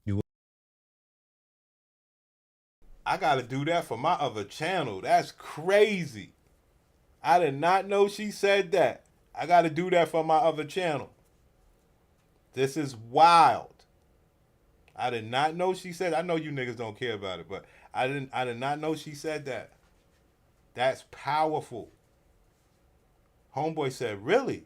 [SPEAKER 3] I got to do that for my other channel. That's crazy. I did not know she said that. I got to do that for my other channel. This is wild. I did not know she said. I know you niggas don't care about it, but I did not know she said that. That's powerful. Homeboy said, really?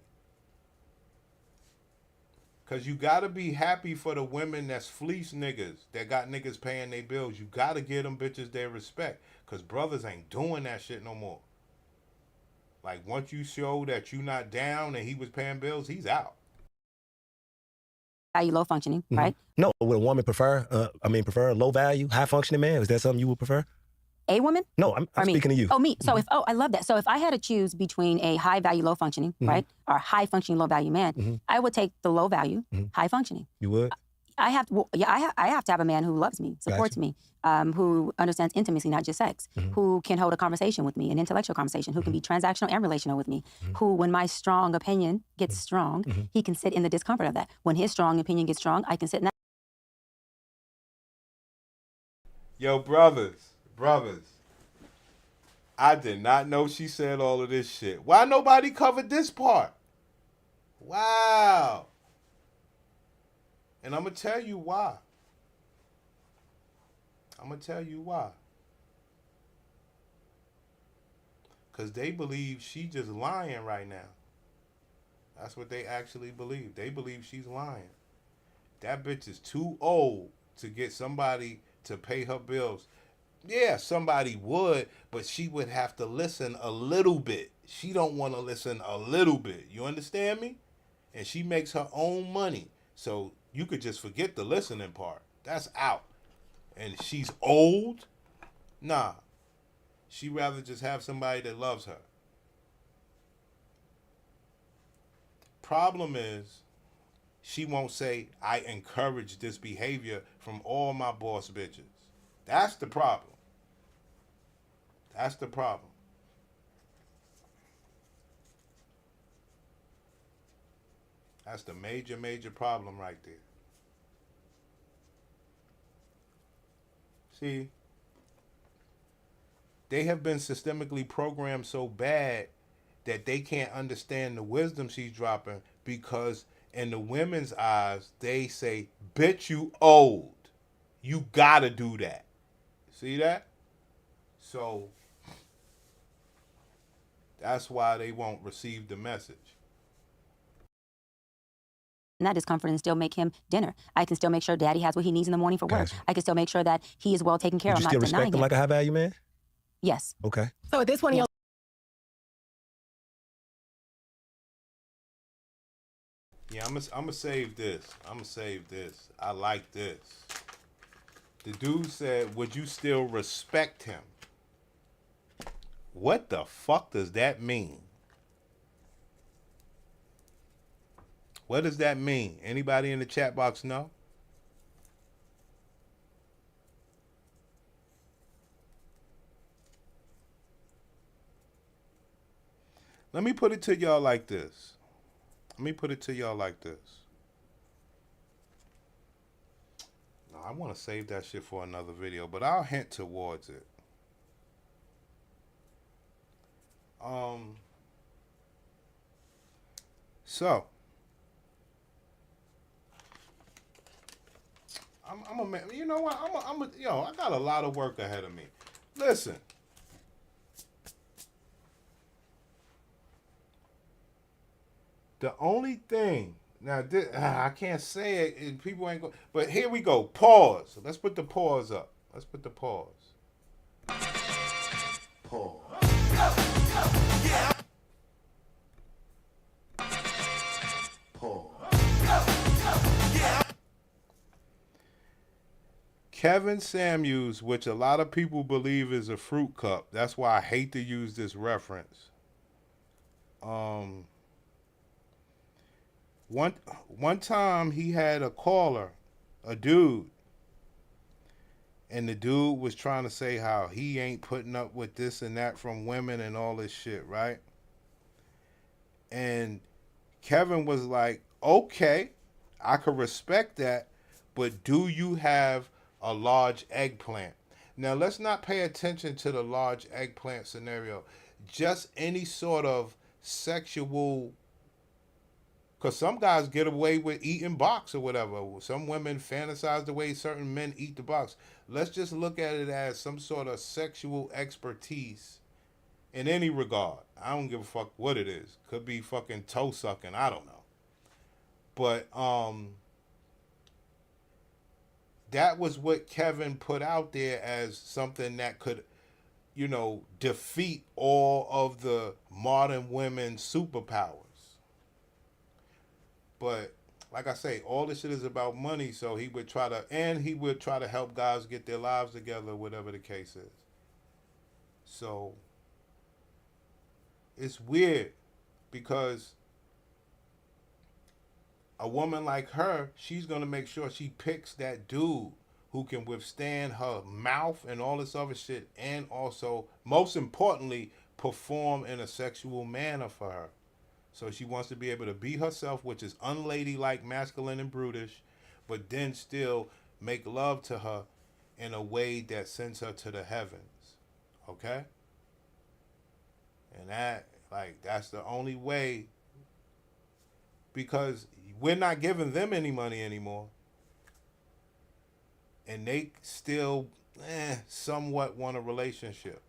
[SPEAKER 3] Cause you gotta be happy for the women that's fleece niggas, that got niggas paying their bills. You gotta give them bitches their respect. Cause brothers ain't doing that shit no more. Like once you show that you not down and he was paying bills, he's out.
[SPEAKER 4] Value, low functioning, right?
[SPEAKER 6] No, would a woman prefer a low value, high functioning man? Is that something you would prefer?
[SPEAKER 4] A woman?
[SPEAKER 6] No, I'm
[SPEAKER 4] Or me?
[SPEAKER 6] speaking to you.
[SPEAKER 4] Oh, me. So I love that. So if I had to choose between a high value, low functioning, right, or high functioning, low value man, I would take the low value, high functioning.
[SPEAKER 6] You would?
[SPEAKER 4] I have to, I have to have a man who loves me, supports me, who understands intimacy, not just sex, who can hold a conversation with me, an intellectual conversation, who can be transactional and relational with me, who, when my strong opinion gets strong, he can sit in the discomfort of that. When his strong opinion gets strong, I can sit in that.
[SPEAKER 3] Yo, brothers, I did not know she said all of this shit. Why nobody covered this part? Wow. And I'm going to tell you why. Because they believe she just lying right now. That's what they actually believe. They believe she's lying. That bitch is too old to get somebody to pay her bills. Yeah, somebody would, but she would have to listen a little bit. She don't want to listen a little bit. You understand me? And she makes her own money. So you could just forget the listening part. That's out. And she's old? Nah. She'd rather just have somebody that loves her. Problem is, she won't say, I encourage this behavior from all my boss bitches. That's the problem. That's the problem. That's the major problem right there. See, they have been systemically programmed so bad that they can't understand the wisdom she's dropping, because in the women's eyes, they say, bitch, you old. You gotta do that. See that? So that's why they won't receive the message.
[SPEAKER 4] That discomfort and still make him dinner. I can still make sure daddy has what he needs in the morning for work.
[SPEAKER 6] Gotcha.
[SPEAKER 4] I can still make sure that he is well taken care
[SPEAKER 6] Would
[SPEAKER 4] of.
[SPEAKER 6] you
[SPEAKER 4] I'm
[SPEAKER 6] still
[SPEAKER 4] not
[SPEAKER 6] respect
[SPEAKER 4] denying
[SPEAKER 6] him
[SPEAKER 4] him.
[SPEAKER 6] like a high value man?
[SPEAKER 4] Yes.
[SPEAKER 6] Okay.
[SPEAKER 5] So at this point in your
[SPEAKER 3] Yeah, I'm gonna save this. I like this. The dude said, would you still respect him? What the fuck does that mean? What does that mean? Anybody in the chat box know? Let me put it to y'all like this. No, I want to save that shit for another video, but I'll hint towards it. So I'm a man. You know what? I got a lot of work ahead of me. Listen. The only thing now, I can't say it. People ain't go. But here we go. Pause. Let's put the pause up. Pause. Kevin Samuels, which a lot of people believe is a fruit cup. That's why I hate to use this reference. One time he had a caller, a dude, and the dude was trying to say how he ain't putting up with this and that from women and all this shit, right? And Kevin was like, okay, I could respect that, but do you have a large eggplant? Now, let's not pay attention to the large eggplant scenario. Just any sort of sexual, because some guys get away with eating box or whatever. Some women fantasize the way certain men eat the box. Let's just look at it as some sort of sexual expertise in any regard. I don't give a fuck what it is. Could be fucking toe sucking. I don't know. But that was what Kevin put out there as something that could, defeat all of the modern women's superpowers. But like I say, all this shit is about money, so he would try to help guys get their lives together, whatever the case is. So it's weird because a woman like her, she's going to make sure she picks that dude who can withstand her mouth and all this other shit, and also, most importantly, perform in a sexual manner for her. So she wants to be able to be herself, which is unladylike, masculine, and brutish, but then still make love to her in a way that sends her to the heavens. Okay? And that's the only way, because we're not giving them any money anymore. And they still somewhat want a relationship.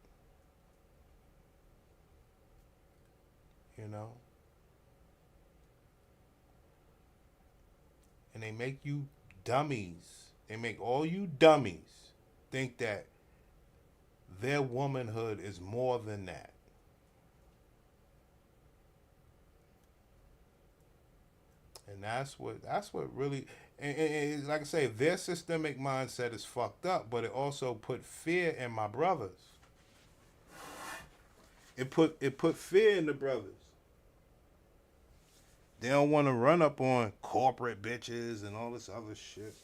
[SPEAKER 3] And they make you dummies. They make all you dummies think that their womanhood is more than that. And that's what really, and like I say, their systemic mindset is fucked up, but it also put fear in my brothers. It put fear in the brothers. They don't want to run up on corporate bitches and all this other shit.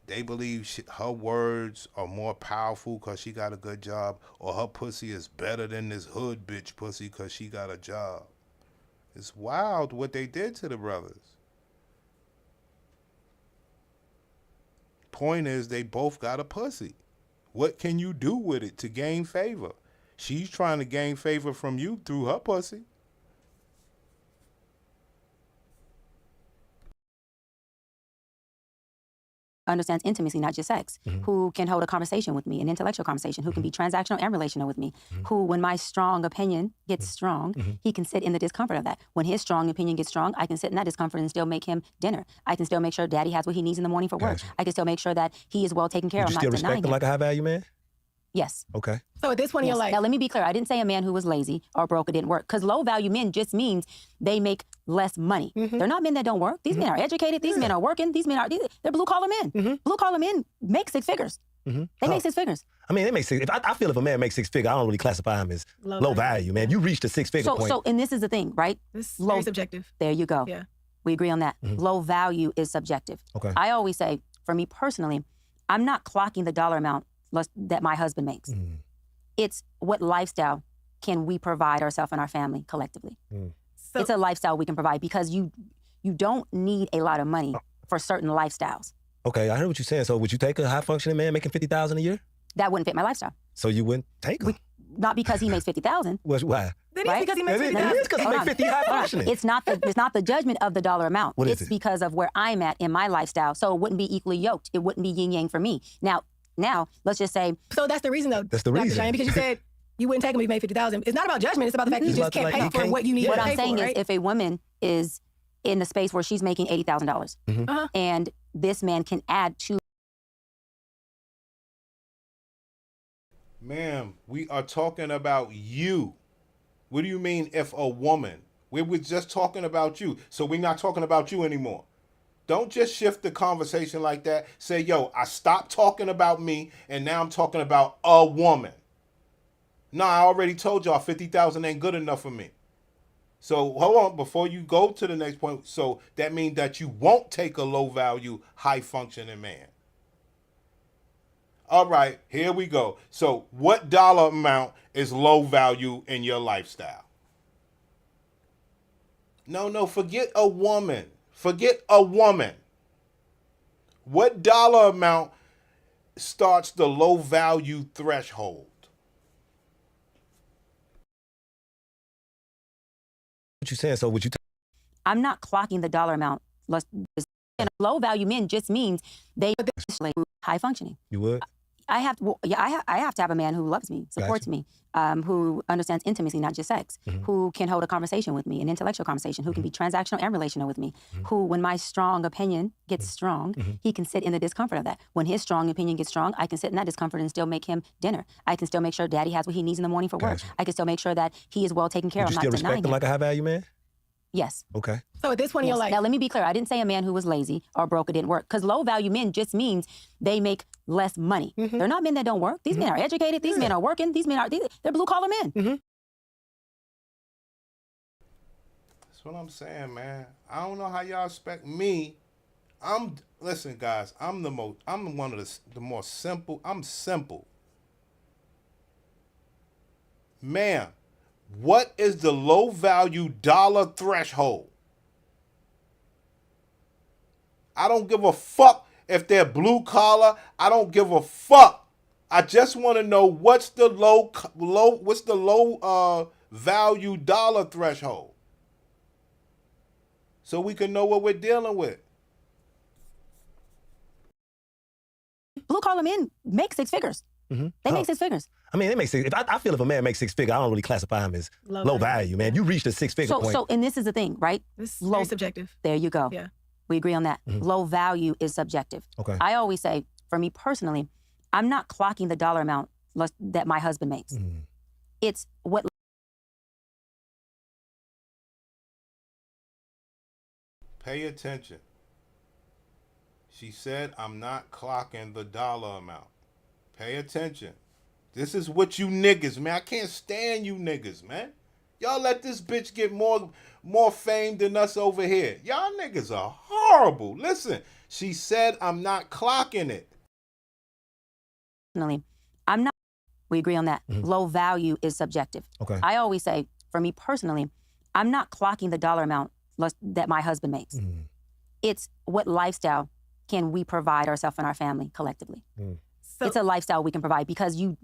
[SPEAKER 3] They believe her words are more powerful because she got a good job, or her pussy is better than this hood bitch pussy because she got a job. It's wild what they did to the brothers. Point is, they both got a pussy. What can you do with it to gain favor? She's trying to gain favor from you through her pussy.
[SPEAKER 4] Understands intimacy, not just sex, who can hold a conversation with me, an intellectual conversation, who can be transactional and relational with me, who, when my strong opinion gets strong, he can sit in the discomfort of that. When his strong opinion gets strong, I can sit in that discomfort and still make him dinner. I can still make sure daddy has what he needs in the morning for work.
[SPEAKER 6] Gotcha.
[SPEAKER 4] I can still make sure that he is well taken care of.
[SPEAKER 6] Would you
[SPEAKER 4] I'm
[SPEAKER 6] still
[SPEAKER 4] not denying
[SPEAKER 6] respect him
[SPEAKER 4] him.
[SPEAKER 6] like a high value man?
[SPEAKER 4] Yes.
[SPEAKER 6] Okay.
[SPEAKER 5] So at this point in your life,
[SPEAKER 4] Now, let me be clear. I didn't say a man who was lazy or broke or didn't work, because low value men just means they make less money. They're not men that don't work. These men are educated. These men are working. They're blue collar men. Blue collar men make six figures. They make six figures.
[SPEAKER 6] I mean, they make six. I feel if a man makes six figures, I don't really classify him as low value, man. You reached a six-figure point.
[SPEAKER 4] And this is the thing, right?
[SPEAKER 5] this is very subjective.
[SPEAKER 4] There you go.
[SPEAKER 5] Yeah.
[SPEAKER 4] We agree on that. Low value is subjective.
[SPEAKER 6] Okay.
[SPEAKER 4] I always say, for me personally, I'm not clocking the dollar amount that my husband makes. It's what lifestyle can we provide ourselves and our family collectively.
[SPEAKER 5] So,
[SPEAKER 4] It's a lifestyle we can provide, because you don't need a lot of money for certain lifestyles.
[SPEAKER 6] Okay, I heard what you're saying. So would you take a high-functioning man making $50,000 a year?
[SPEAKER 4] That wouldn't fit my lifestyle.
[SPEAKER 6] So you wouldn't take him?
[SPEAKER 4] Not because he makes $50,000.
[SPEAKER 6] Why?
[SPEAKER 5] then it's
[SPEAKER 4] right?
[SPEAKER 5] because he makes
[SPEAKER 6] It
[SPEAKER 5] $50,000.
[SPEAKER 6] is because he
[SPEAKER 4] Hold
[SPEAKER 6] makes
[SPEAKER 4] on.
[SPEAKER 6] 50 high-functioning.
[SPEAKER 4] It's not the judgment of the dollar amount.
[SPEAKER 6] What is
[SPEAKER 4] It's
[SPEAKER 6] it?
[SPEAKER 4] because of where I'm at in my lifestyle. So it wouldn't be equally yoked. It wouldn't be yin yang for me. Now, let's just say,
[SPEAKER 5] So that's the reason, though.
[SPEAKER 6] That's the
[SPEAKER 5] Dr.
[SPEAKER 6] reason.
[SPEAKER 5] Cheyenne, because you said you wouldn't take him if he made $50,000. It's not about judgment. It's about the fact that you
[SPEAKER 6] It's
[SPEAKER 5] just
[SPEAKER 6] about
[SPEAKER 5] can't
[SPEAKER 6] like,
[SPEAKER 5] pay
[SPEAKER 6] you
[SPEAKER 5] for
[SPEAKER 6] can't-
[SPEAKER 5] what you need
[SPEAKER 4] what
[SPEAKER 5] to
[SPEAKER 4] I'm
[SPEAKER 5] pay
[SPEAKER 4] saying
[SPEAKER 5] for,
[SPEAKER 4] is,
[SPEAKER 5] right?
[SPEAKER 4] if a woman is in the space where she's making $80,000, and this man can add to.
[SPEAKER 3] Ma'am, we are talking about you. What do you mean if a woman? We were just talking about you. So we're not talking about you anymore. Don't just shift the conversation like that. Say, yo, I stopped talking about me and now I'm talking about a woman. No, I already told y'all 50,000 ain't good enough for me. So hold on, before you go to the next point. So that means that you won't take a low value, high functioning man. All right, here we go. So what dollar amount is low value in your lifestyle? No, forget a woman. Forget a woman. What dollar amount starts the low value threshold?
[SPEAKER 6] What you saying? So would you
[SPEAKER 4] I'm not clocking the dollar amount. Low value men just means they high functioning.
[SPEAKER 6] you would?
[SPEAKER 4] I have to, I have to have a man who loves me, supports me, who understands intimacy, not just sex, who can hold a conversation with me, an intellectual conversation, who can be transactional and relational with me, who, when my strong opinion gets strong, he can sit in the discomfort of that. When his strong opinion gets strong, I can sit in that discomfort and still make him dinner. I can still make sure daddy has what he needs in the morning for work. I can still make sure that he is well taken care of.
[SPEAKER 6] Would you still respect him like a high value man?
[SPEAKER 4] Yes.
[SPEAKER 6] Okay.
[SPEAKER 5] So at this point in your life,
[SPEAKER 4] Now, let me be clear. I didn't say a man who was lazy or broke or didn't work, because low value men just means they make less money. They're not men that don't work. These men are educated. These men are working. These men are, they're blue collar men.
[SPEAKER 3] That's what I'm saying, man. I don't know how y'all expect me. Listen, guys. I'm one of the more simple. I'm simple. Ma'am, what is the low value dollar threshold? I don't give a fuck if they're blue collar. I don't give a fuck. I just want to know what's the low value dollar threshold, so we can know what we're dealing with.
[SPEAKER 4] Blue collar men make six figures. They make six figures.
[SPEAKER 6] I mean, they make six. I feel if a man makes six figures, I don't really classify him as low value, man. You reached a six-figure point.
[SPEAKER 4] So, and this is the thing, right?
[SPEAKER 5] this is very subjective.
[SPEAKER 4] There you go.
[SPEAKER 5] Yeah.
[SPEAKER 4] We agree on that. Low value is subjective.
[SPEAKER 6] Okay.
[SPEAKER 4] I always say, for me personally, I'm not clocking the dollar amount that my husband makes. It's what.
[SPEAKER 3] Pay attention. She said, I'm not clocking the dollar amount. Pay attention. This is what you niggas, man. I can't stand you niggas, man. Y'all let this bitch get more fame than us over here. Y'all niggas are horrible. Listen, she said, I'm not clocking it.
[SPEAKER 4] I'm not. We agree on that. Low value is subjective.
[SPEAKER 6] Okay.
[SPEAKER 4] I always say, for me personally, I'm not clocking the dollar amount that my husband makes. It's what lifestyle can we provide ourselves and our family collectively.
[SPEAKER 5] So,
[SPEAKER 4] It's a lifestyle we can provide, because you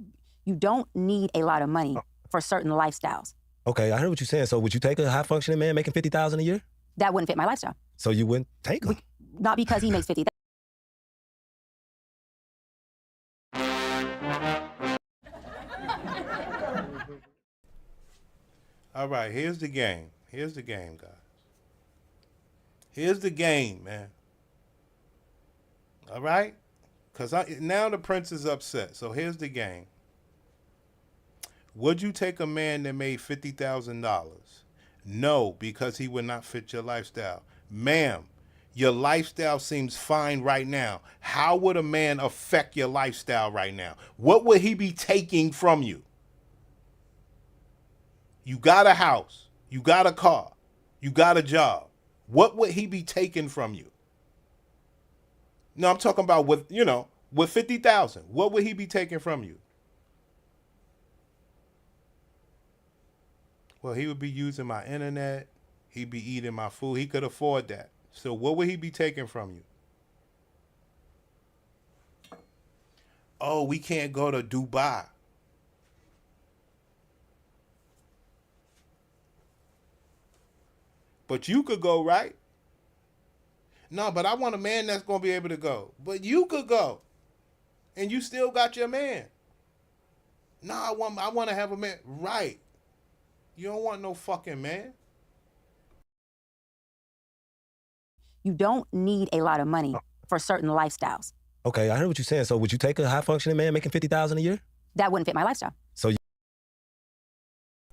[SPEAKER 4] don't need a lot of money for certain lifestyles.
[SPEAKER 6] Okay, I heard what you're saying. So would you take a high functioning man making $50,000 a year?
[SPEAKER 4] That wouldn't fit my lifestyle.
[SPEAKER 6] So you wouldn't take him?
[SPEAKER 4] Not because he makes 50.
[SPEAKER 3] All right, here's the game. Here's the game, guys. Here's the game, man. All right? Because now the prince is upset. So here's the game. Would you take a man that made $50,000? No, because he would not fit your lifestyle. Ma'am, your lifestyle seems fine right now. How would a man affect your lifestyle right now? What would he be taking from you? You got a house. You got a car. You got a job. What would he be taking from you? No, I'm talking about with 50,000. What would he be taking from you? Well, he would be using my internet. He'd be eating my food. He could afford that. So what would he be taking from you? Oh, we can't go to Dubai. But you could go, right? No, but I want a man that's going to be able to go. But you could go. And you still got your man. No, I want to have a man. Right. You don't want no fucking man.
[SPEAKER 4] You don't need a lot of money for certain lifestyles.
[SPEAKER 6] Okay, I heard what you're saying. So would you take a high functioning man making $50,000 a year?
[SPEAKER 4] That wouldn't fit my lifestyle.
[SPEAKER 6] So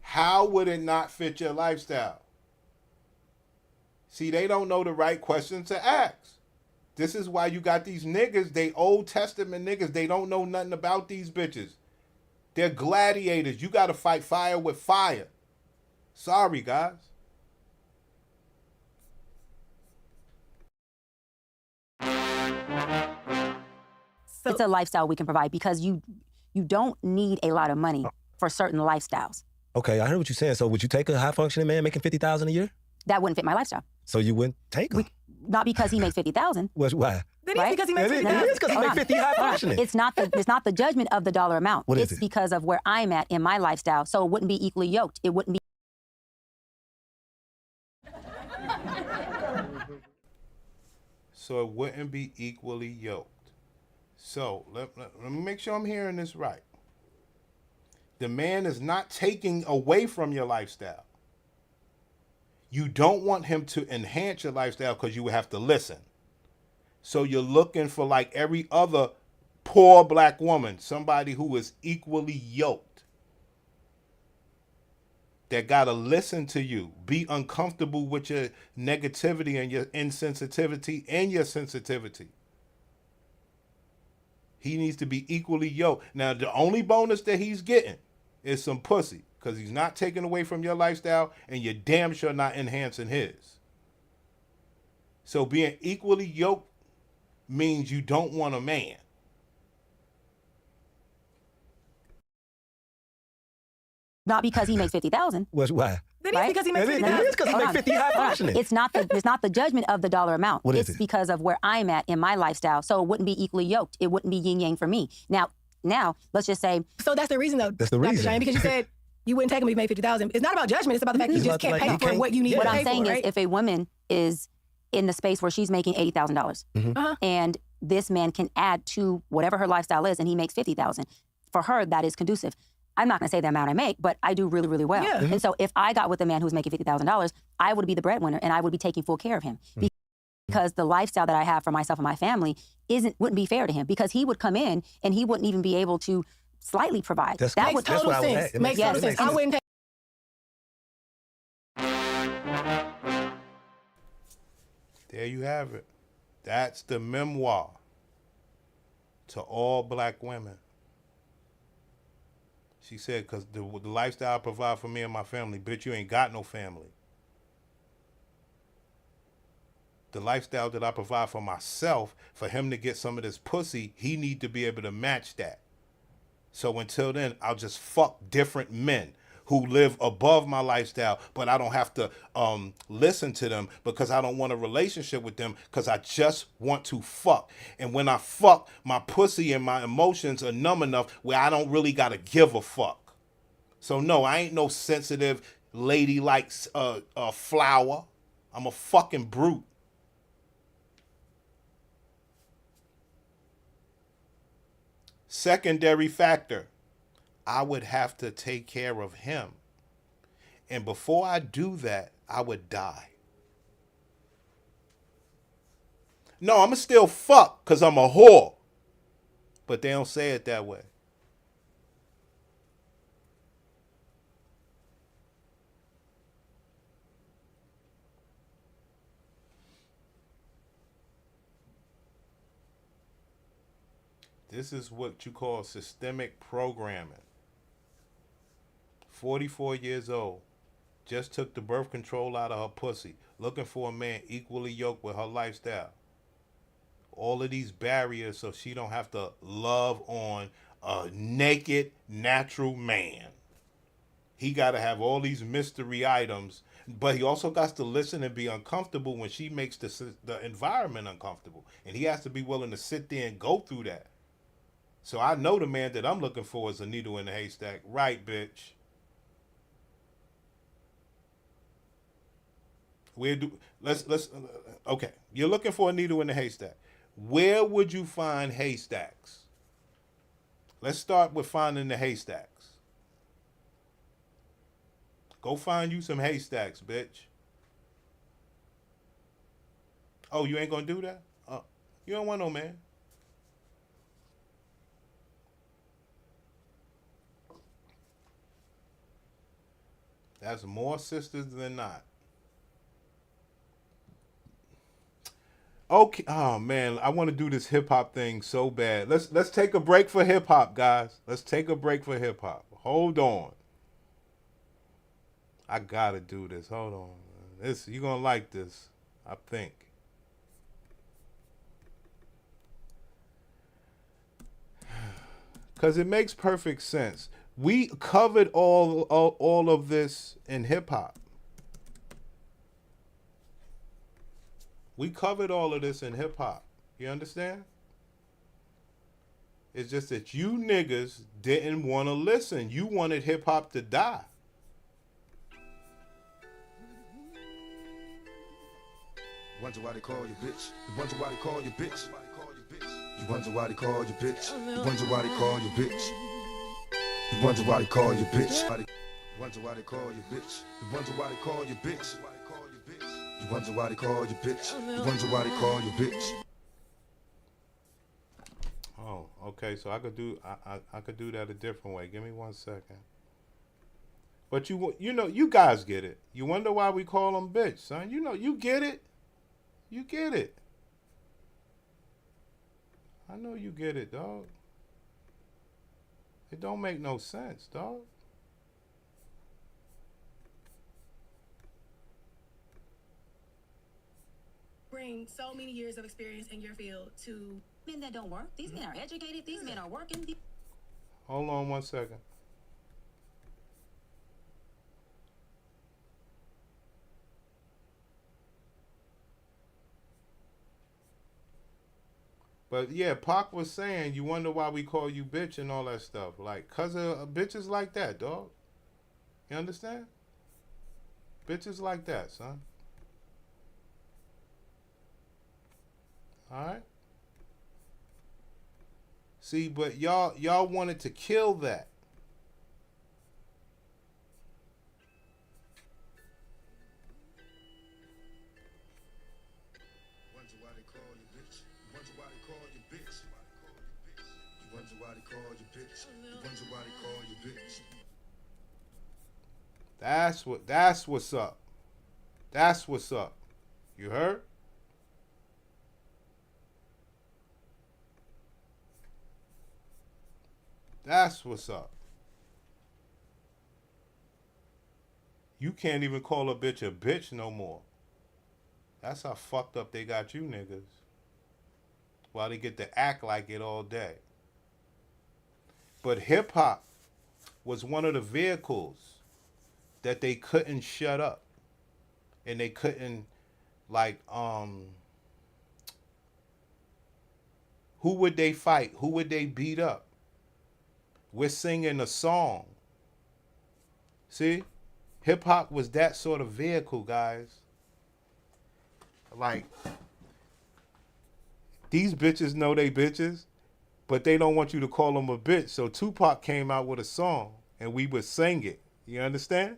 [SPEAKER 3] how would it not fit your lifestyle? See, they don't know the right questions to ask. This is why you got these niggas, they Old Testament niggas, they don't know nothing about these bitches. They're gladiators. You got to fight fire with fire. Sorry, guys.
[SPEAKER 4] It's a lifestyle we can provide, because you don't need a lot of money for certain lifestyles.
[SPEAKER 6] Okay, I heard what you're saying. So would you take a high functioning man making $50,000 a year?
[SPEAKER 4] That wouldn't fit my lifestyle.
[SPEAKER 6] So you wouldn't take him?
[SPEAKER 4] Not because he makes 50,000.
[SPEAKER 6] Why?
[SPEAKER 5] Then
[SPEAKER 4] Right?
[SPEAKER 5] it's because he makes
[SPEAKER 6] It
[SPEAKER 5] $50,000.
[SPEAKER 6] is because he makes 50 high functioning.
[SPEAKER 4] It's not the judgment of the dollar amount.
[SPEAKER 6] What is
[SPEAKER 4] It's
[SPEAKER 6] it?
[SPEAKER 4] because of where I'm at in my lifestyle. So it wouldn't be equally yoked. It wouldn't be.
[SPEAKER 3] So it wouldn't be equally yoked. So let me make sure I'm hearing this right. The man is not taking away from your lifestyle. You don't want him to enhance your lifestyle because you would have to listen. So you're looking for, like every other poor black woman, somebody who is equally yoked, that got to listen to you, be uncomfortable with your negativity and your insensitivity and your sensitivity. He needs to be equally yoked. Now, the only bonus that he's getting is some pussy, because he's not taking away from your lifestyle and you're damn sure not enhancing his. So being equally yoked means you don't want a man.
[SPEAKER 4] Not because he makes 50,000.
[SPEAKER 6] Why?
[SPEAKER 5] Then it's
[SPEAKER 4] Right?
[SPEAKER 5] because he makes
[SPEAKER 6] It
[SPEAKER 5] 50,000.
[SPEAKER 6] is because he
[SPEAKER 4] Hold
[SPEAKER 6] make
[SPEAKER 4] on.
[SPEAKER 6] 50 high
[SPEAKER 4] Hold on.
[SPEAKER 6] functioning.
[SPEAKER 4] It's not the judgment of the dollar amount.
[SPEAKER 6] What is
[SPEAKER 4] It's
[SPEAKER 6] it?
[SPEAKER 4] because of where I'm at in my lifestyle. So it wouldn't be equally yoked. It wouldn't be yin yang for me. Now, let's just say
[SPEAKER 5] So that's the reason, though.
[SPEAKER 6] That's the
[SPEAKER 5] Dr.
[SPEAKER 6] reason.
[SPEAKER 5] Cheyenne, because you said you wouldn't take him if he made 50,000. It's not about judgment. It's about the fact that you
[SPEAKER 6] It's
[SPEAKER 5] just
[SPEAKER 6] about
[SPEAKER 5] can't
[SPEAKER 6] like
[SPEAKER 5] pay
[SPEAKER 6] you
[SPEAKER 5] for
[SPEAKER 6] can't-
[SPEAKER 5] what you need
[SPEAKER 4] what
[SPEAKER 5] to
[SPEAKER 4] I'm
[SPEAKER 5] pay
[SPEAKER 4] saying
[SPEAKER 5] for,
[SPEAKER 4] is
[SPEAKER 5] right?
[SPEAKER 4] if a woman is in the space where she's making $80,000 and this man can add to whatever her lifestyle is and he makes 50,000, for her that is conducive. I'm not going to say the amount I make, but I do really, really well.
[SPEAKER 5] Yeah.
[SPEAKER 4] And so if I got with a man who's making $50,000, I would be the breadwinner and I would be taking full care of him. Because the lifestyle that I have for myself and my family wouldn't be fair to him, because he would come in and he wouldn't even be able to slightly provide.
[SPEAKER 6] That's
[SPEAKER 4] that
[SPEAKER 6] cool.
[SPEAKER 4] would
[SPEAKER 5] Makes total
[SPEAKER 6] what I was
[SPEAKER 5] sense.
[SPEAKER 6] at. It
[SPEAKER 5] Makes
[SPEAKER 6] makes
[SPEAKER 5] total
[SPEAKER 6] sense.
[SPEAKER 5] sense. I wouldn't take.
[SPEAKER 3] There you have it. That's the memoir to all black women. She said, because the lifestyle I provide for me and my family, bitch, you ain't got no family. The lifestyle that I provide for myself, for him to get some of this pussy, he need to be able to match that. So until then, I'll just fuck different men who live above my lifestyle, but I don't have to listen to them because I don't want a relationship with them, because I just want to fuck. And when I fuck, my pussy and my emotions are numb enough where I don't really gotta give a fuck. So no, I ain't no sensitive ladylike flower. I'm a fucking brute. Secondary factor, I would have to take care of him. And before I do that, I would die. No, I'ma still fuck because I'm a whore. But they don't say it that way. This is what you call systemic programming. 44 years old. Just took the birth control out of her pussy. Looking for a man equally yoked with her lifestyle. All of these barriers so she don't have to love on a naked, natural man. He got to have all these mystery items, but he also got to listen and be uncomfortable when she makes the environment uncomfortable. And he has to be willing to sit there and go through that. So I know the man that I'm looking for is a needle in the haystack. Right, bitch. Okay. You're looking for a needle in the haystack. Where would you find haystacks? Let's start with finding the haystacks. Go find you some haystacks, bitch. Oh, you ain't gonna do that? You don't want no man. That's more sisters than not. Okay. Oh man, I want to do this hip hop thing so bad. Let's take a break for hip hop, guys. Let's take a break for hip hop. Hold on. I gotta do this. Hold on. You're gonna like this, I think. Cause it makes perfect sense. We covered all of this in hip hop. We covered all of this in hip hop. You understand? It's just that you niggas didn't want to listen. You wanted hip hop to die.
[SPEAKER 7] Wonder why they call you bitch. Wonder why they call you bitch. You wonder why they call you bitch. You wonder why they call you bitch. You wonder why they call you bitch. You wonder why they call you bitch. You wonder why they call you bitch. You wonder why they call you bitch. You wonder why they call you bitch.
[SPEAKER 3] Oh, okay. So I could do I could do that a different way. Give me 1 second. But you know, you guys get it. You wonder why we call them bitch, son. You know, you get it. You get it. I know you get it, dog. It don't make no sense, dog.
[SPEAKER 5] Bring so many years of experience in your field to
[SPEAKER 4] Men that don't work. These men are educated. These men are working.
[SPEAKER 3] Hold on 1 second. But yeah, Pac was saying, you wonder why we call you bitch and all that stuff. Like, cause of bitches like that, dog. You understand? Bitches like that, son. Alright? See, but y'all wanted to kill that.
[SPEAKER 7] Wonder why they call you bitch. You wonder why they call you bitch. You wonder why they call you bitch. You wonder why they call you bitch.
[SPEAKER 3] That's what's up. That's what's up. You heard? That's what's up. You can't even call a bitch no more. That's how fucked up they got you niggas. While they get to act like it all day. But hip hop was one of the vehicles that they couldn't shut up. And they couldn't, like, who would they fight? Who would they beat up? We're singing a song. See? Hip hop was that sort of vehicle, guys. Like, these bitches know they bitches, but they don't want you to call them a bitch. So Tupac came out with a song, and we would sing it. You understand?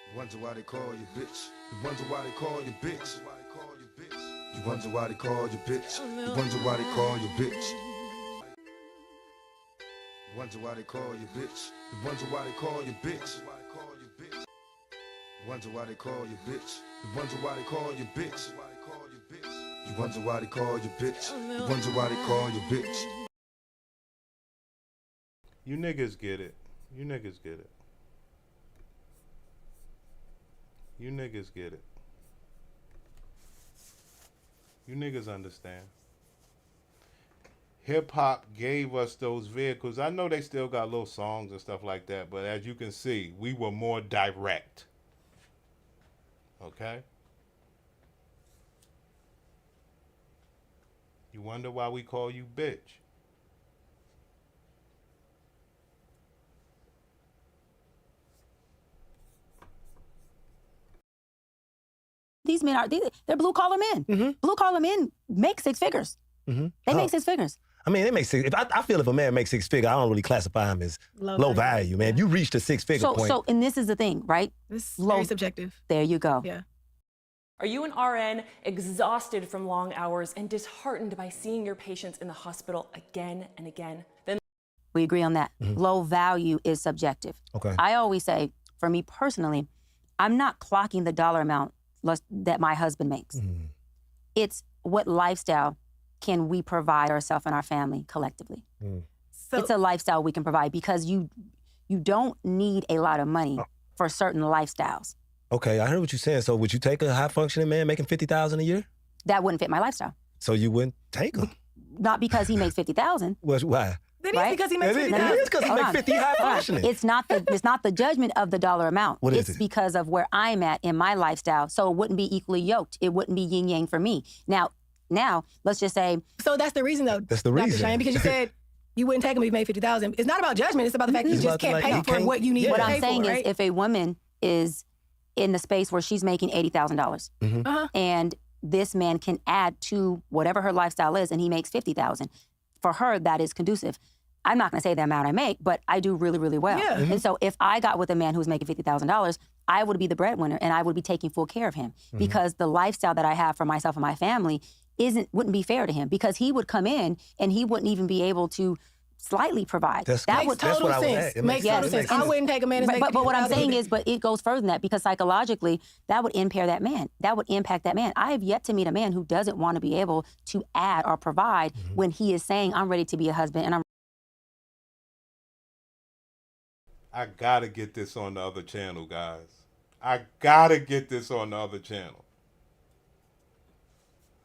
[SPEAKER 7] You wonder why they call you bitch. You wonder why they call you bitch. You wonder why they call you bitch. You wonder why they call you bitch. You wonder why they call you bitch. You wonder why they call you bitch. You wonder why they call you bitch. You wonder why they call you bitch. You wonder why they call you bitch. You wonder why they call you bitch.
[SPEAKER 3] You niggas get it. You niggas get it. You niggas get it. You niggas understand. Hip hop gave us those vehicles. I know they still got little songs and stuff like that, but as you can see, we were more direct. Okay? You wonder why we call you bitch?
[SPEAKER 4] These men are, they're blue collar men.
[SPEAKER 6] Mm-hmm.
[SPEAKER 4] Blue collar men make six figures.
[SPEAKER 6] Mm-hmm.
[SPEAKER 4] They make six figures.
[SPEAKER 6] I mean, it makes six. I feel if a man makes six figure, I don't really classify him as low value, man. If you reach the six figure point.
[SPEAKER 4] So, and this is the thing, right?
[SPEAKER 5] This is very subjective.
[SPEAKER 4] There you go.
[SPEAKER 5] Yeah.
[SPEAKER 8] Are you an RN exhausted from long hours and disheartened by seeing your patients in the hospital again and again? Then
[SPEAKER 4] we agree on that. Mm-hmm. Low value is subjective.
[SPEAKER 6] Okay.
[SPEAKER 4] I always say, for me personally, I'm not clocking the dollar amount that my husband makes. Mm-hmm. It's what lifestyle can we provide ourselves and our family collectively. Mm. So it's a lifestyle we can provide because you don't need a lot of money for certain lifestyles.
[SPEAKER 6] Okay, I heard what you're saying. So would you take a high-functioning man making $50,000 a year?
[SPEAKER 4] That wouldn't fit my lifestyle.
[SPEAKER 6] So you wouldn't take him?
[SPEAKER 4] Not because he makes $50,000.
[SPEAKER 6] Well, why?
[SPEAKER 5] It is because he makes $50,000.
[SPEAKER 6] It is because he makes 50 high-functioning.
[SPEAKER 4] It's not the judgment of the dollar amount.
[SPEAKER 6] What is it?
[SPEAKER 4] It's because of where I'm at in my lifestyle. So it wouldn't be equally yoked. It wouldn't be yin-yang for me. Now, let's just say...
[SPEAKER 5] So that's the reason, though.
[SPEAKER 6] That's the reason.
[SPEAKER 5] Dr. Cheyenne, because you said you wouldn't take him if he made 50,000. It's not about judgment. It's about the fact that you
[SPEAKER 6] It's
[SPEAKER 5] just
[SPEAKER 6] about the,
[SPEAKER 5] can't
[SPEAKER 6] like,
[SPEAKER 5] pay
[SPEAKER 6] you
[SPEAKER 5] for
[SPEAKER 6] can't-
[SPEAKER 5] what you need
[SPEAKER 6] Yeah.
[SPEAKER 5] to
[SPEAKER 4] What
[SPEAKER 5] pay
[SPEAKER 4] I'm saying
[SPEAKER 5] for,
[SPEAKER 4] is,
[SPEAKER 5] right?
[SPEAKER 4] if a woman is in the space where she's making $80,000, and this man can add to whatever her lifestyle is, and he makes 50,000, for her that is conducive. I'm not going to say the amount I make, but I do really, really well.
[SPEAKER 5] Yeah.
[SPEAKER 4] And so if I got with a man who was making $50,000, I would be the breadwinner and I would be taking full care of him because the lifestyle that I have for myself and my family wouldn't be fair to him because he would come in and he wouldn't even be able to slightly provide.
[SPEAKER 6] That's
[SPEAKER 5] Makes
[SPEAKER 6] what
[SPEAKER 5] total
[SPEAKER 6] I was
[SPEAKER 5] sense.
[SPEAKER 6] at. It
[SPEAKER 5] Makes total sense. I wouldn't take a man that's making
[SPEAKER 4] But what I'm
[SPEAKER 5] 50,000
[SPEAKER 4] saying
[SPEAKER 5] either.
[SPEAKER 4] is, but it goes further than that because psychologically, that would impair that man. That would impact that man. I have yet to meet a man who doesn't want to be able to add or provide when he is saying, I'm ready to be a husband and
[SPEAKER 3] I gotta get this on the other channel, guys. I gotta get this on the other channel.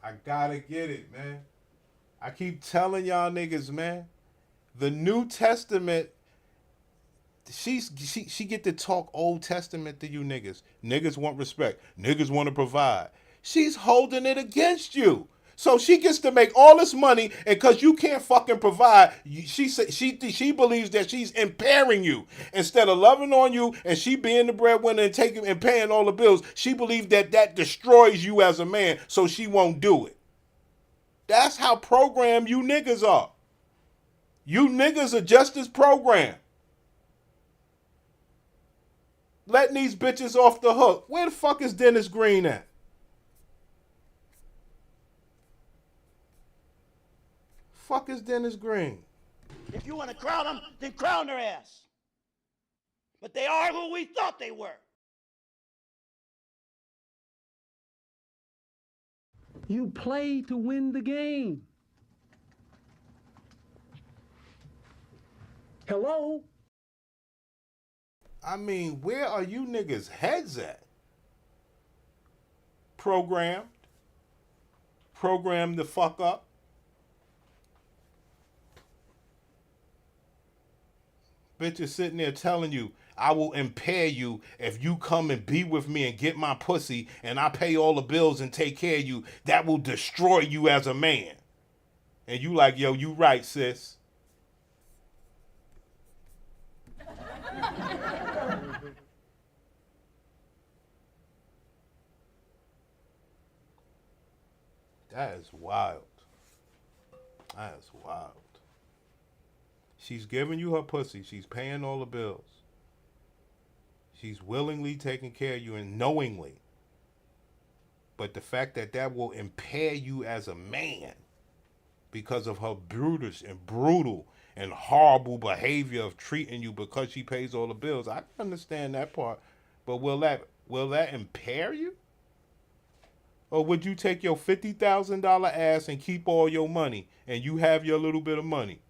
[SPEAKER 3] I gotta get it, man. I keep telling y'all niggas, man. The New Testament, she get to talk Old Testament to you niggas. Niggas want respect. Niggas want to provide. She's holding it against you. So she gets to make all this money, and because you can't fucking provide, she believes that she's impairing you. Instead of loving on you and she being the breadwinner and taking and paying all the bills, she believes that destroys you as a man, so she won't do it. That's how programmed you niggas are. You niggas are just as programmed. Letting these bitches off the hook. Where the fuck is Dennis Green at? Fuck is Dennis Green?
[SPEAKER 9] If you want to crown them, then crown their ass. But they are who we thought they were.
[SPEAKER 10] You play to win the game. Hello?
[SPEAKER 3] I mean, where are you niggas' heads at? Programmed the fuck up. Bitch is sitting there telling you, I will impair you if you come and be with me and get my pussy and I pay all the bills and take care of you. That will destroy you as a man. And you like, yo, you right, sis. That is wild. That is wild. She's giving you her pussy. She's paying all the bills. She's willingly taking care of you and knowingly. But the fact that will impair you as a man because of her brutish and brutal and horrible behavior of treating you because she pays all the bills, I can understand that part. But will that impair you? Or would you take your $50,000 ass and keep all your money and you have your little bit of money?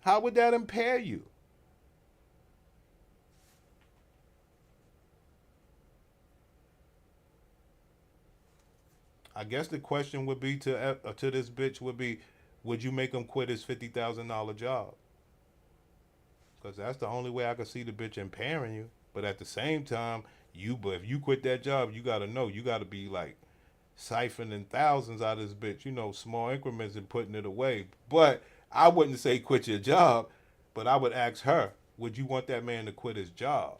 [SPEAKER 3] How would that impair you? I guess the question would be to this bitch would be, would you make him quit his $50,000 job? Because that's the only way I could see the bitch impairing you. But at the same time, if you quit that job, you got to know, you got to be like siphoning thousands out of this bitch, small increments and putting it away. But I wouldn't say quit your job, but I would ask her, would you want that man to quit his job?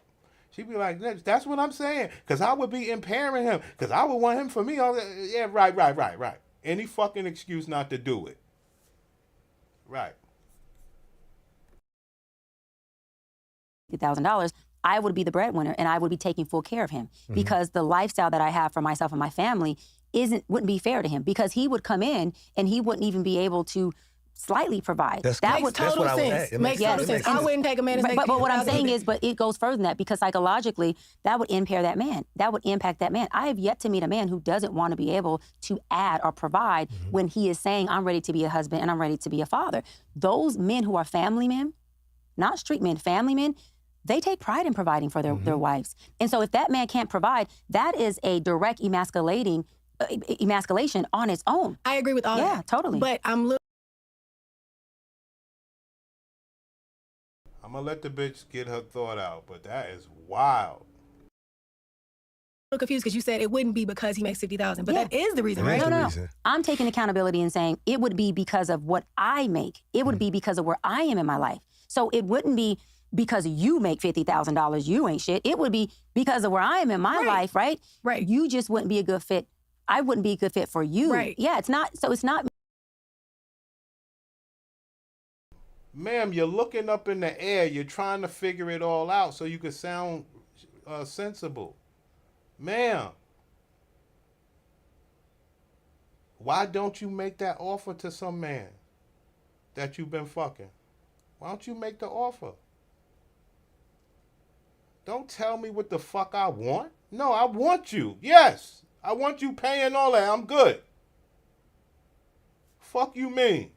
[SPEAKER 3] She'd be like, that's what I'm saying, because I would be impairing him, because I would want him for me. Yeah, right. Any fucking excuse not to do it. Right.
[SPEAKER 4] $50,000, I would be the breadwinner and I would be taking full care of him because the lifestyle that I have for myself and my family wouldn't be fair to him because he would come in and he wouldn't even be able to slightly provide.
[SPEAKER 5] Makes total sense. Makes total sense. I wouldn't take a man that's making
[SPEAKER 4] but what I'm
[SPEAKER 5] 50,000
[SPEAKER 4] saying
[SPEAKER 5] either.
[SPEAKER 4] is, but it goes further than that because psychologically, that would impair that man. That would impact that man. I have yet to meet a man who doesn't want to be able to add or provide when he is saying, I'm ready to be a husband and I'm ready to be a father. Those men who are family men, not street men, family men, they take pride in providing for their wives. And so if that man can't provide, that is a direct emasculation on its own.
[SPEAKER 5] I agree with all that.
[SPEAKER 4] Yeah, totally.
[SPEAKER 5] But I'm going
[SPEAKER 3] to let the bitch get her thought out, but that is wild.
[SPEAKER 5] confused because you said it wouldn't be because he makes 50,000, but
[SPEAKER 4] Yeah.
[SPEAKER 5] that is the reason,
[SPEAKER 6] That
[SPEAKER 5] right?
[SPEAKER 6] is the
[SPEAKER 4] No.
[SPEAKER 6] reason.
[SPEAKER 4] I'm taking accountability and saying it would be because of what I make. It would be because of where I am in my life. So it wouldn't be because you make $50,000, you ain't shit. It would be because of where I am in my life, right?
[SPEAKER 5] Right.
[SPEAKER 4] You just wouldn't be a good fit. I wouldn't be a good fit for you.
[SPEAKER 5] Right.
[SPEAKER 4] Yeah, it's not. So it's not.
[SPEAKER 3] Ma'am, you're looking up in the air. You're trying to figure it all out so you can sound sensible. Ma'am, why don't you make that offer to some man that you've been fucking? Why don't you make the offer? Don't tell me what the fuck I want. No, I want you. Yes, I want you paying all that. I'm good. Fuck you mean?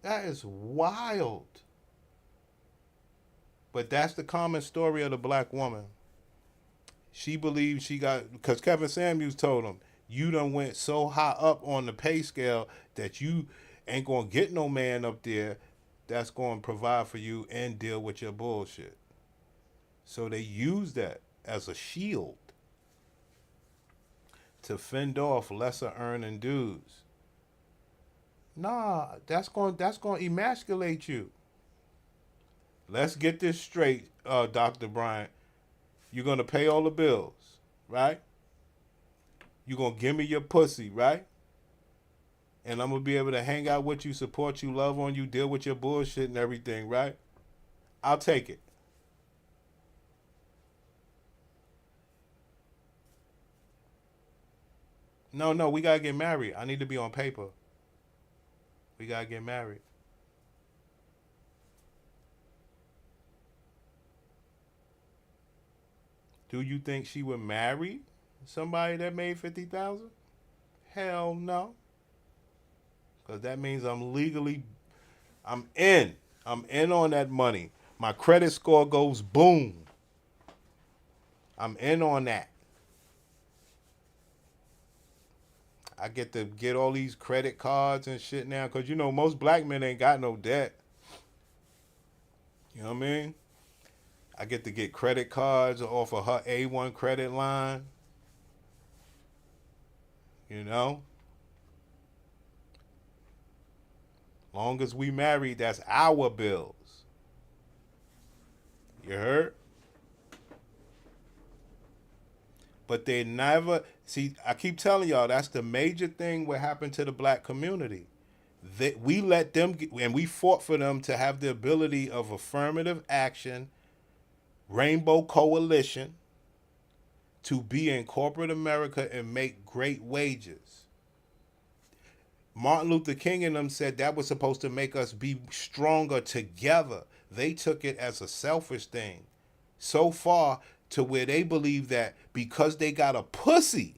[SPEAKER 3] That is wild. But that's the common story of the black woman. She believes she got, because Kevin Samuels told him, you done went so high up on the pay scale that you ain't gonna get no man up there that's gonna provide for you and deal with your bullshit. So they use that as a shield to fend off lesser earning dudes. Nah, that's gonna emasculate you. Let's get this straight, Dr. Bryant. You're gonna pay all the bills, right? You're gonna give me your pussy, right? And I'm gonna be able to hang out with you, support you, love on you, deal with your bullshit and everything, right? I'll take it. No, we gotta get married. I need to be on paper. We gotta get married. Do you think she would marry somebody that made 50,000? Hell no. Because that means I'm in. I'm in on that money. My credit score goes boom. I'm in on that. I get to get all these credit cards and shit now because, you know, most black men ain't got no debt. You know what I mean? I get to get credit cards off of her A1 credit line. You know? Long as we married, that's our bills. You heard? But they never, see, I keep telling y'all, that's the major thing what happened to the black community. We let them, and we fought for them to have the ability of affirmative action, rainbow coalition, to be in corporate America and make great wages. Martin Luther King and them said that was supposed to make us be stronger together. They took it as a selfish thing. So far to where they believe that because they got a pussy,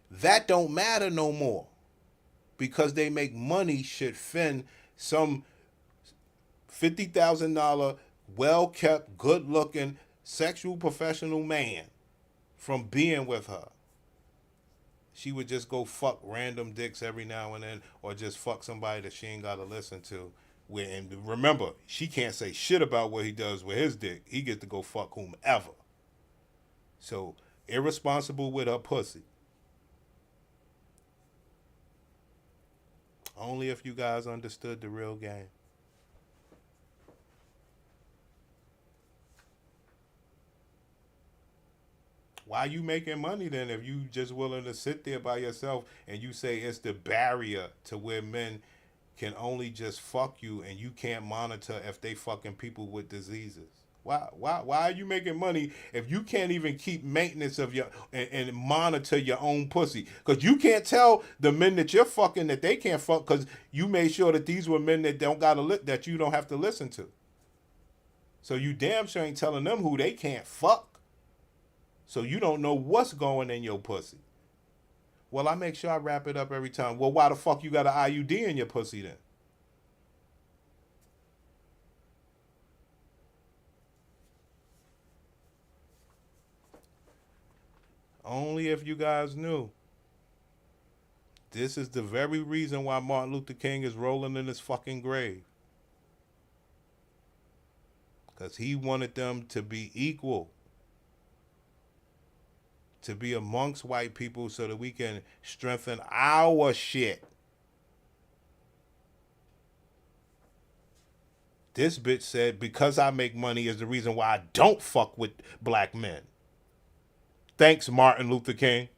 [SPEAKER 3] that don't matter no more. Because they make money should fend some $50,000, well-kept, good-looking, sexual professional man from being with her. She would just go fuck random dicks every now and then, or just fuck somebody that she ain't got to listen to. And remember, she can't say shit about what he does with his dick. He gets to go fuck whomever. So, irresponsible with her pussy. Only if you guys understood the real game. Why you making money then if you just willing to sit there by yourself and you say it's the barrier to where men can only just fuck you and you can't monitor if they fucking people with diseases? Why are you making money if you can't even keep maintenance of your and monitor your own pussy? Because you can't tell the men that you're fucking that they can't fuck because you made sure that these were men that don't gotta that you don't have to listen to. So you damn sure ain't telling them who they can't fuck. So you don't know what's going in your pussy. Well, I make sure I wrap it up every time. Well, why the fuck you got an IUD in your pussy then? Only if you guys knew. This is the very reason why Martin Luther King is rolling in his fucking grave. Because he wanted them to be equal. to be amongst white people so that we can strengthen our shit. This bitch said, because I make money is the reason why I don't fuck with black men. Thanks, Martin Luther King.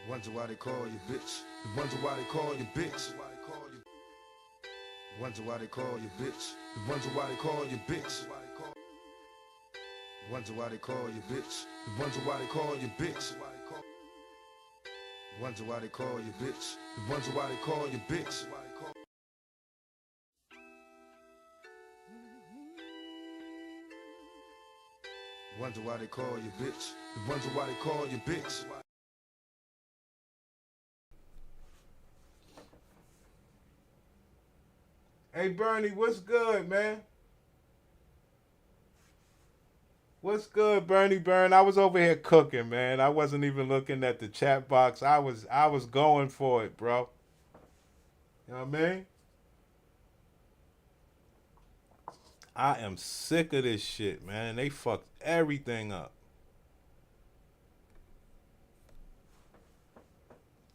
[SPEAKER 7] Wonder why they call you bitch. You wonder why they call you bitch. Wonder why they call you bitch. You wonder why they call you bitch. Wonder why they call you bitch. You wonder why they call you bitch. Wonder why they call you bitch. You wonder why they call you bitch. Wonder why they call you bitch. You wonder why they call you bitch.
[SPEAKER 3] Hey, Bernie, what's good, man? What's good, Bernie Burn? I was over here cooking, man. I wasn't even looking at the chat box. I was going for it, bro. You know what I mean? I am sick of this shit, man. They fucked everything up.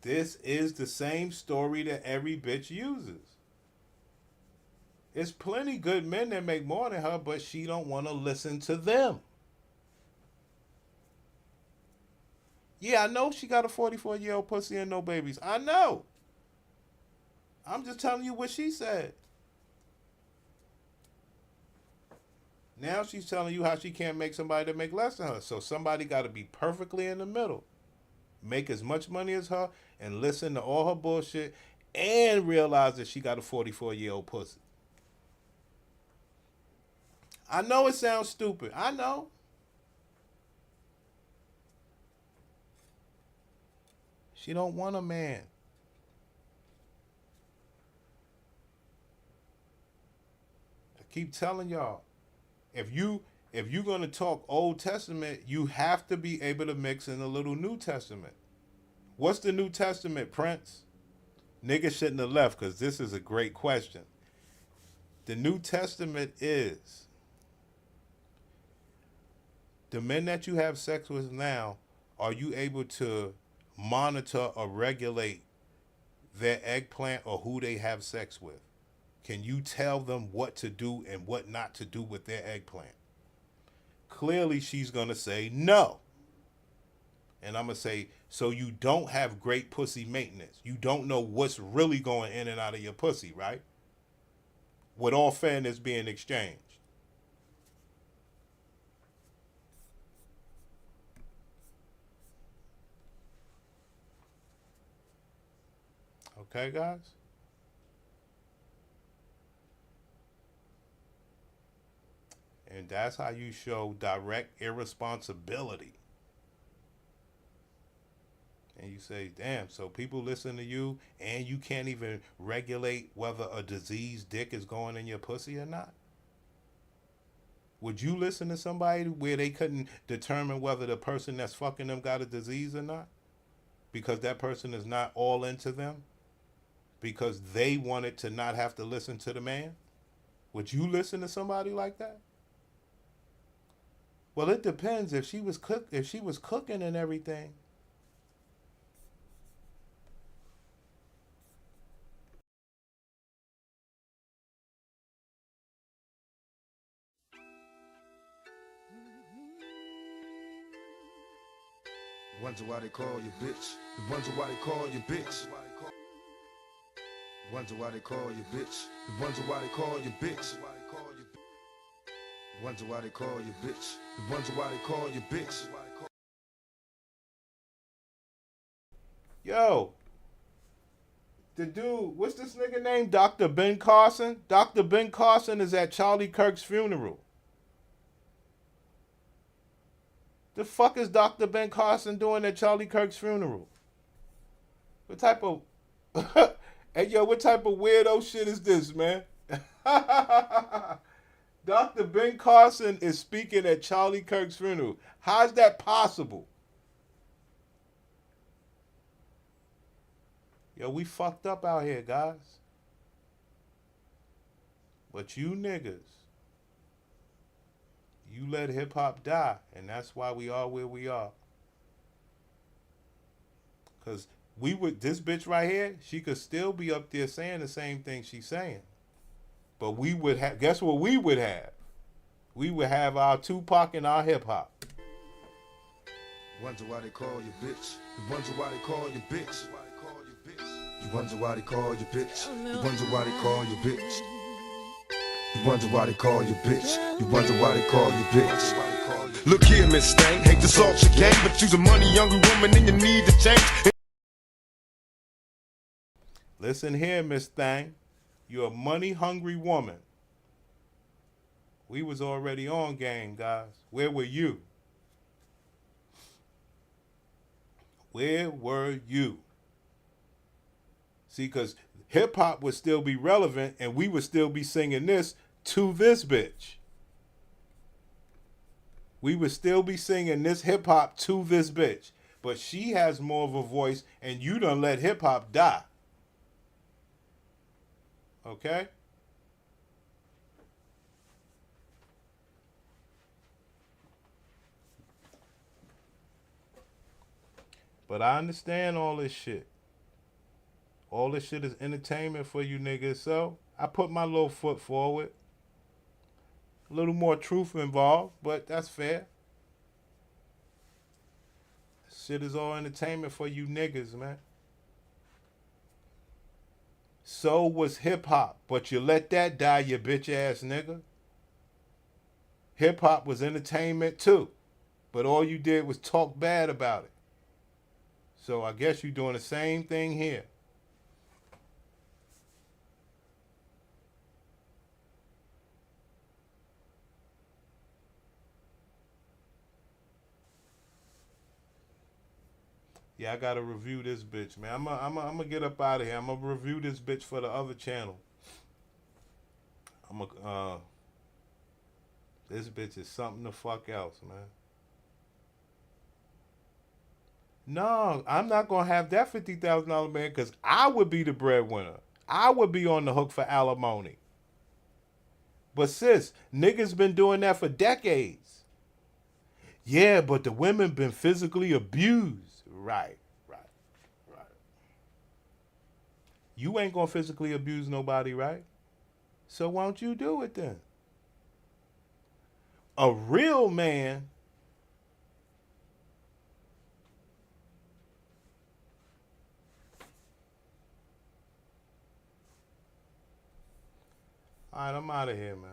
[SPEAKER 3] This is the same story that every bitch uses. It's plenty good men that make more than her, but she don't want to listen to them. Yeah, I know she got a 44-year-old pussy and no babies. I know. I'm just telling you what she said. Now she's telling you how she can't make somebody that make less than her. So somebody got to be perfectly in the middle. Make as much money as her and listen to all her bullshit and realize that she got a 44-year-old pussy. I know it sounds stupid. I know. She don't want a man. I keep telling y'all, if you're gonna talk Old Testament, you have to be able to mix in a little New Testament. What's the New Testament, Prince? Niggas shouldn't have left because this is a great question. The New Testament is the men that you have sex with now, are you able to monitor or regulate their eggplant or who they have sex with? Can you tell them what to do and what not to do with their eggplant? Clearly, she's going to say no. And I'm going to say, so you don't have great pussy maintenance. You don't know what's really going in and out of your pussy, right? With all fairness being exchanged. Okay, guys? And that's how you show direct irresponsibility. And you say, damn, so people listen to you and you can't even regulate whether a diseased dick is going in your pussy or not? Would you listen to somebody where they couldn't determine whether the person that's fucking them got a disease or not? Because that person is not all into them? Because they wanted to not have to listen to the man? Would you listen to somebody like that? Well, it depends. If she was cooking and everything.
[SPEAKER 7] Wonder why they call you bitch. You wonder why they call you bitch. Wonder why they call you bitch. You wonder why they call you bitch. Wonder why they call you bitch. You wonder why they call you bitch.
[SPEAKER 3] Yo, the dude, what's this nigga name? Dr. Ben Carson? Dr. Ben Carson is at Charlie Kirk's funeral. The fuck is Dr. Ben Carson doing at Charlie Kirk's funeral? What type of... Hey, yo, what type of weirdo shit is this, man? Dr. Ben Carson is speaking at Charlie Kirk's funeral. How's that possible? Yo, we fucked up out here, guys. But you niggas, you let hip hop die, and that's why we are where we are. Cause this bitch right here, she could still be up there saying the same thing she's saying. But we would have, guess what we would have? We would have our Tupac and our hip hop.
[SPEAKER 7] Wonder why they call you bitch. You wonder why they call you bitch. You wonder why they call you bitch. You wonder why they call you bitch. You wonder why they call you bitch. You wonder why they call you bitch. Look here, Miss Stank, hate to salt your game, but you's a money-hungry woman and you need to change.
[SPEAKER 3] Listen here, Miss Thang. You're a money-hungry woman. We was already on game, guys. Where were you? Where were you? See, because hip-hop would still be relevant and we would still be singing this to this bitch. We would still be singing this hip-hop to this bitch. But she has more of a voice and you done let hip-hop die. Okay? But I understand all this shit. All this shit is entertainment for you niggas. So I put my little foot forward. A little more truth involved, but that's fair. Shit is all entertainment for you niggas, man. So was hip hop, but you let that die, you bitch ass nigga. Hip hop was entertainment too, but all you did was talk bad about it. So I guess you're doing the same thing here. Yeah, I gotta review this bitch, man. I'm gonna get up out of here. I'm gonna review this bitch for the other channel. This bitch is something the fuck else, man. No, I'm not gonna have that $50,000 man because I would be the breadwinner. I would be on the hook for alimony. But sis, niggas been doing that for decades. Yeah, but the women been physically abused. Right. You ain't gonna physically abuse nobody, right? So why don't you do it then? A real man All right, I'm out of here, man.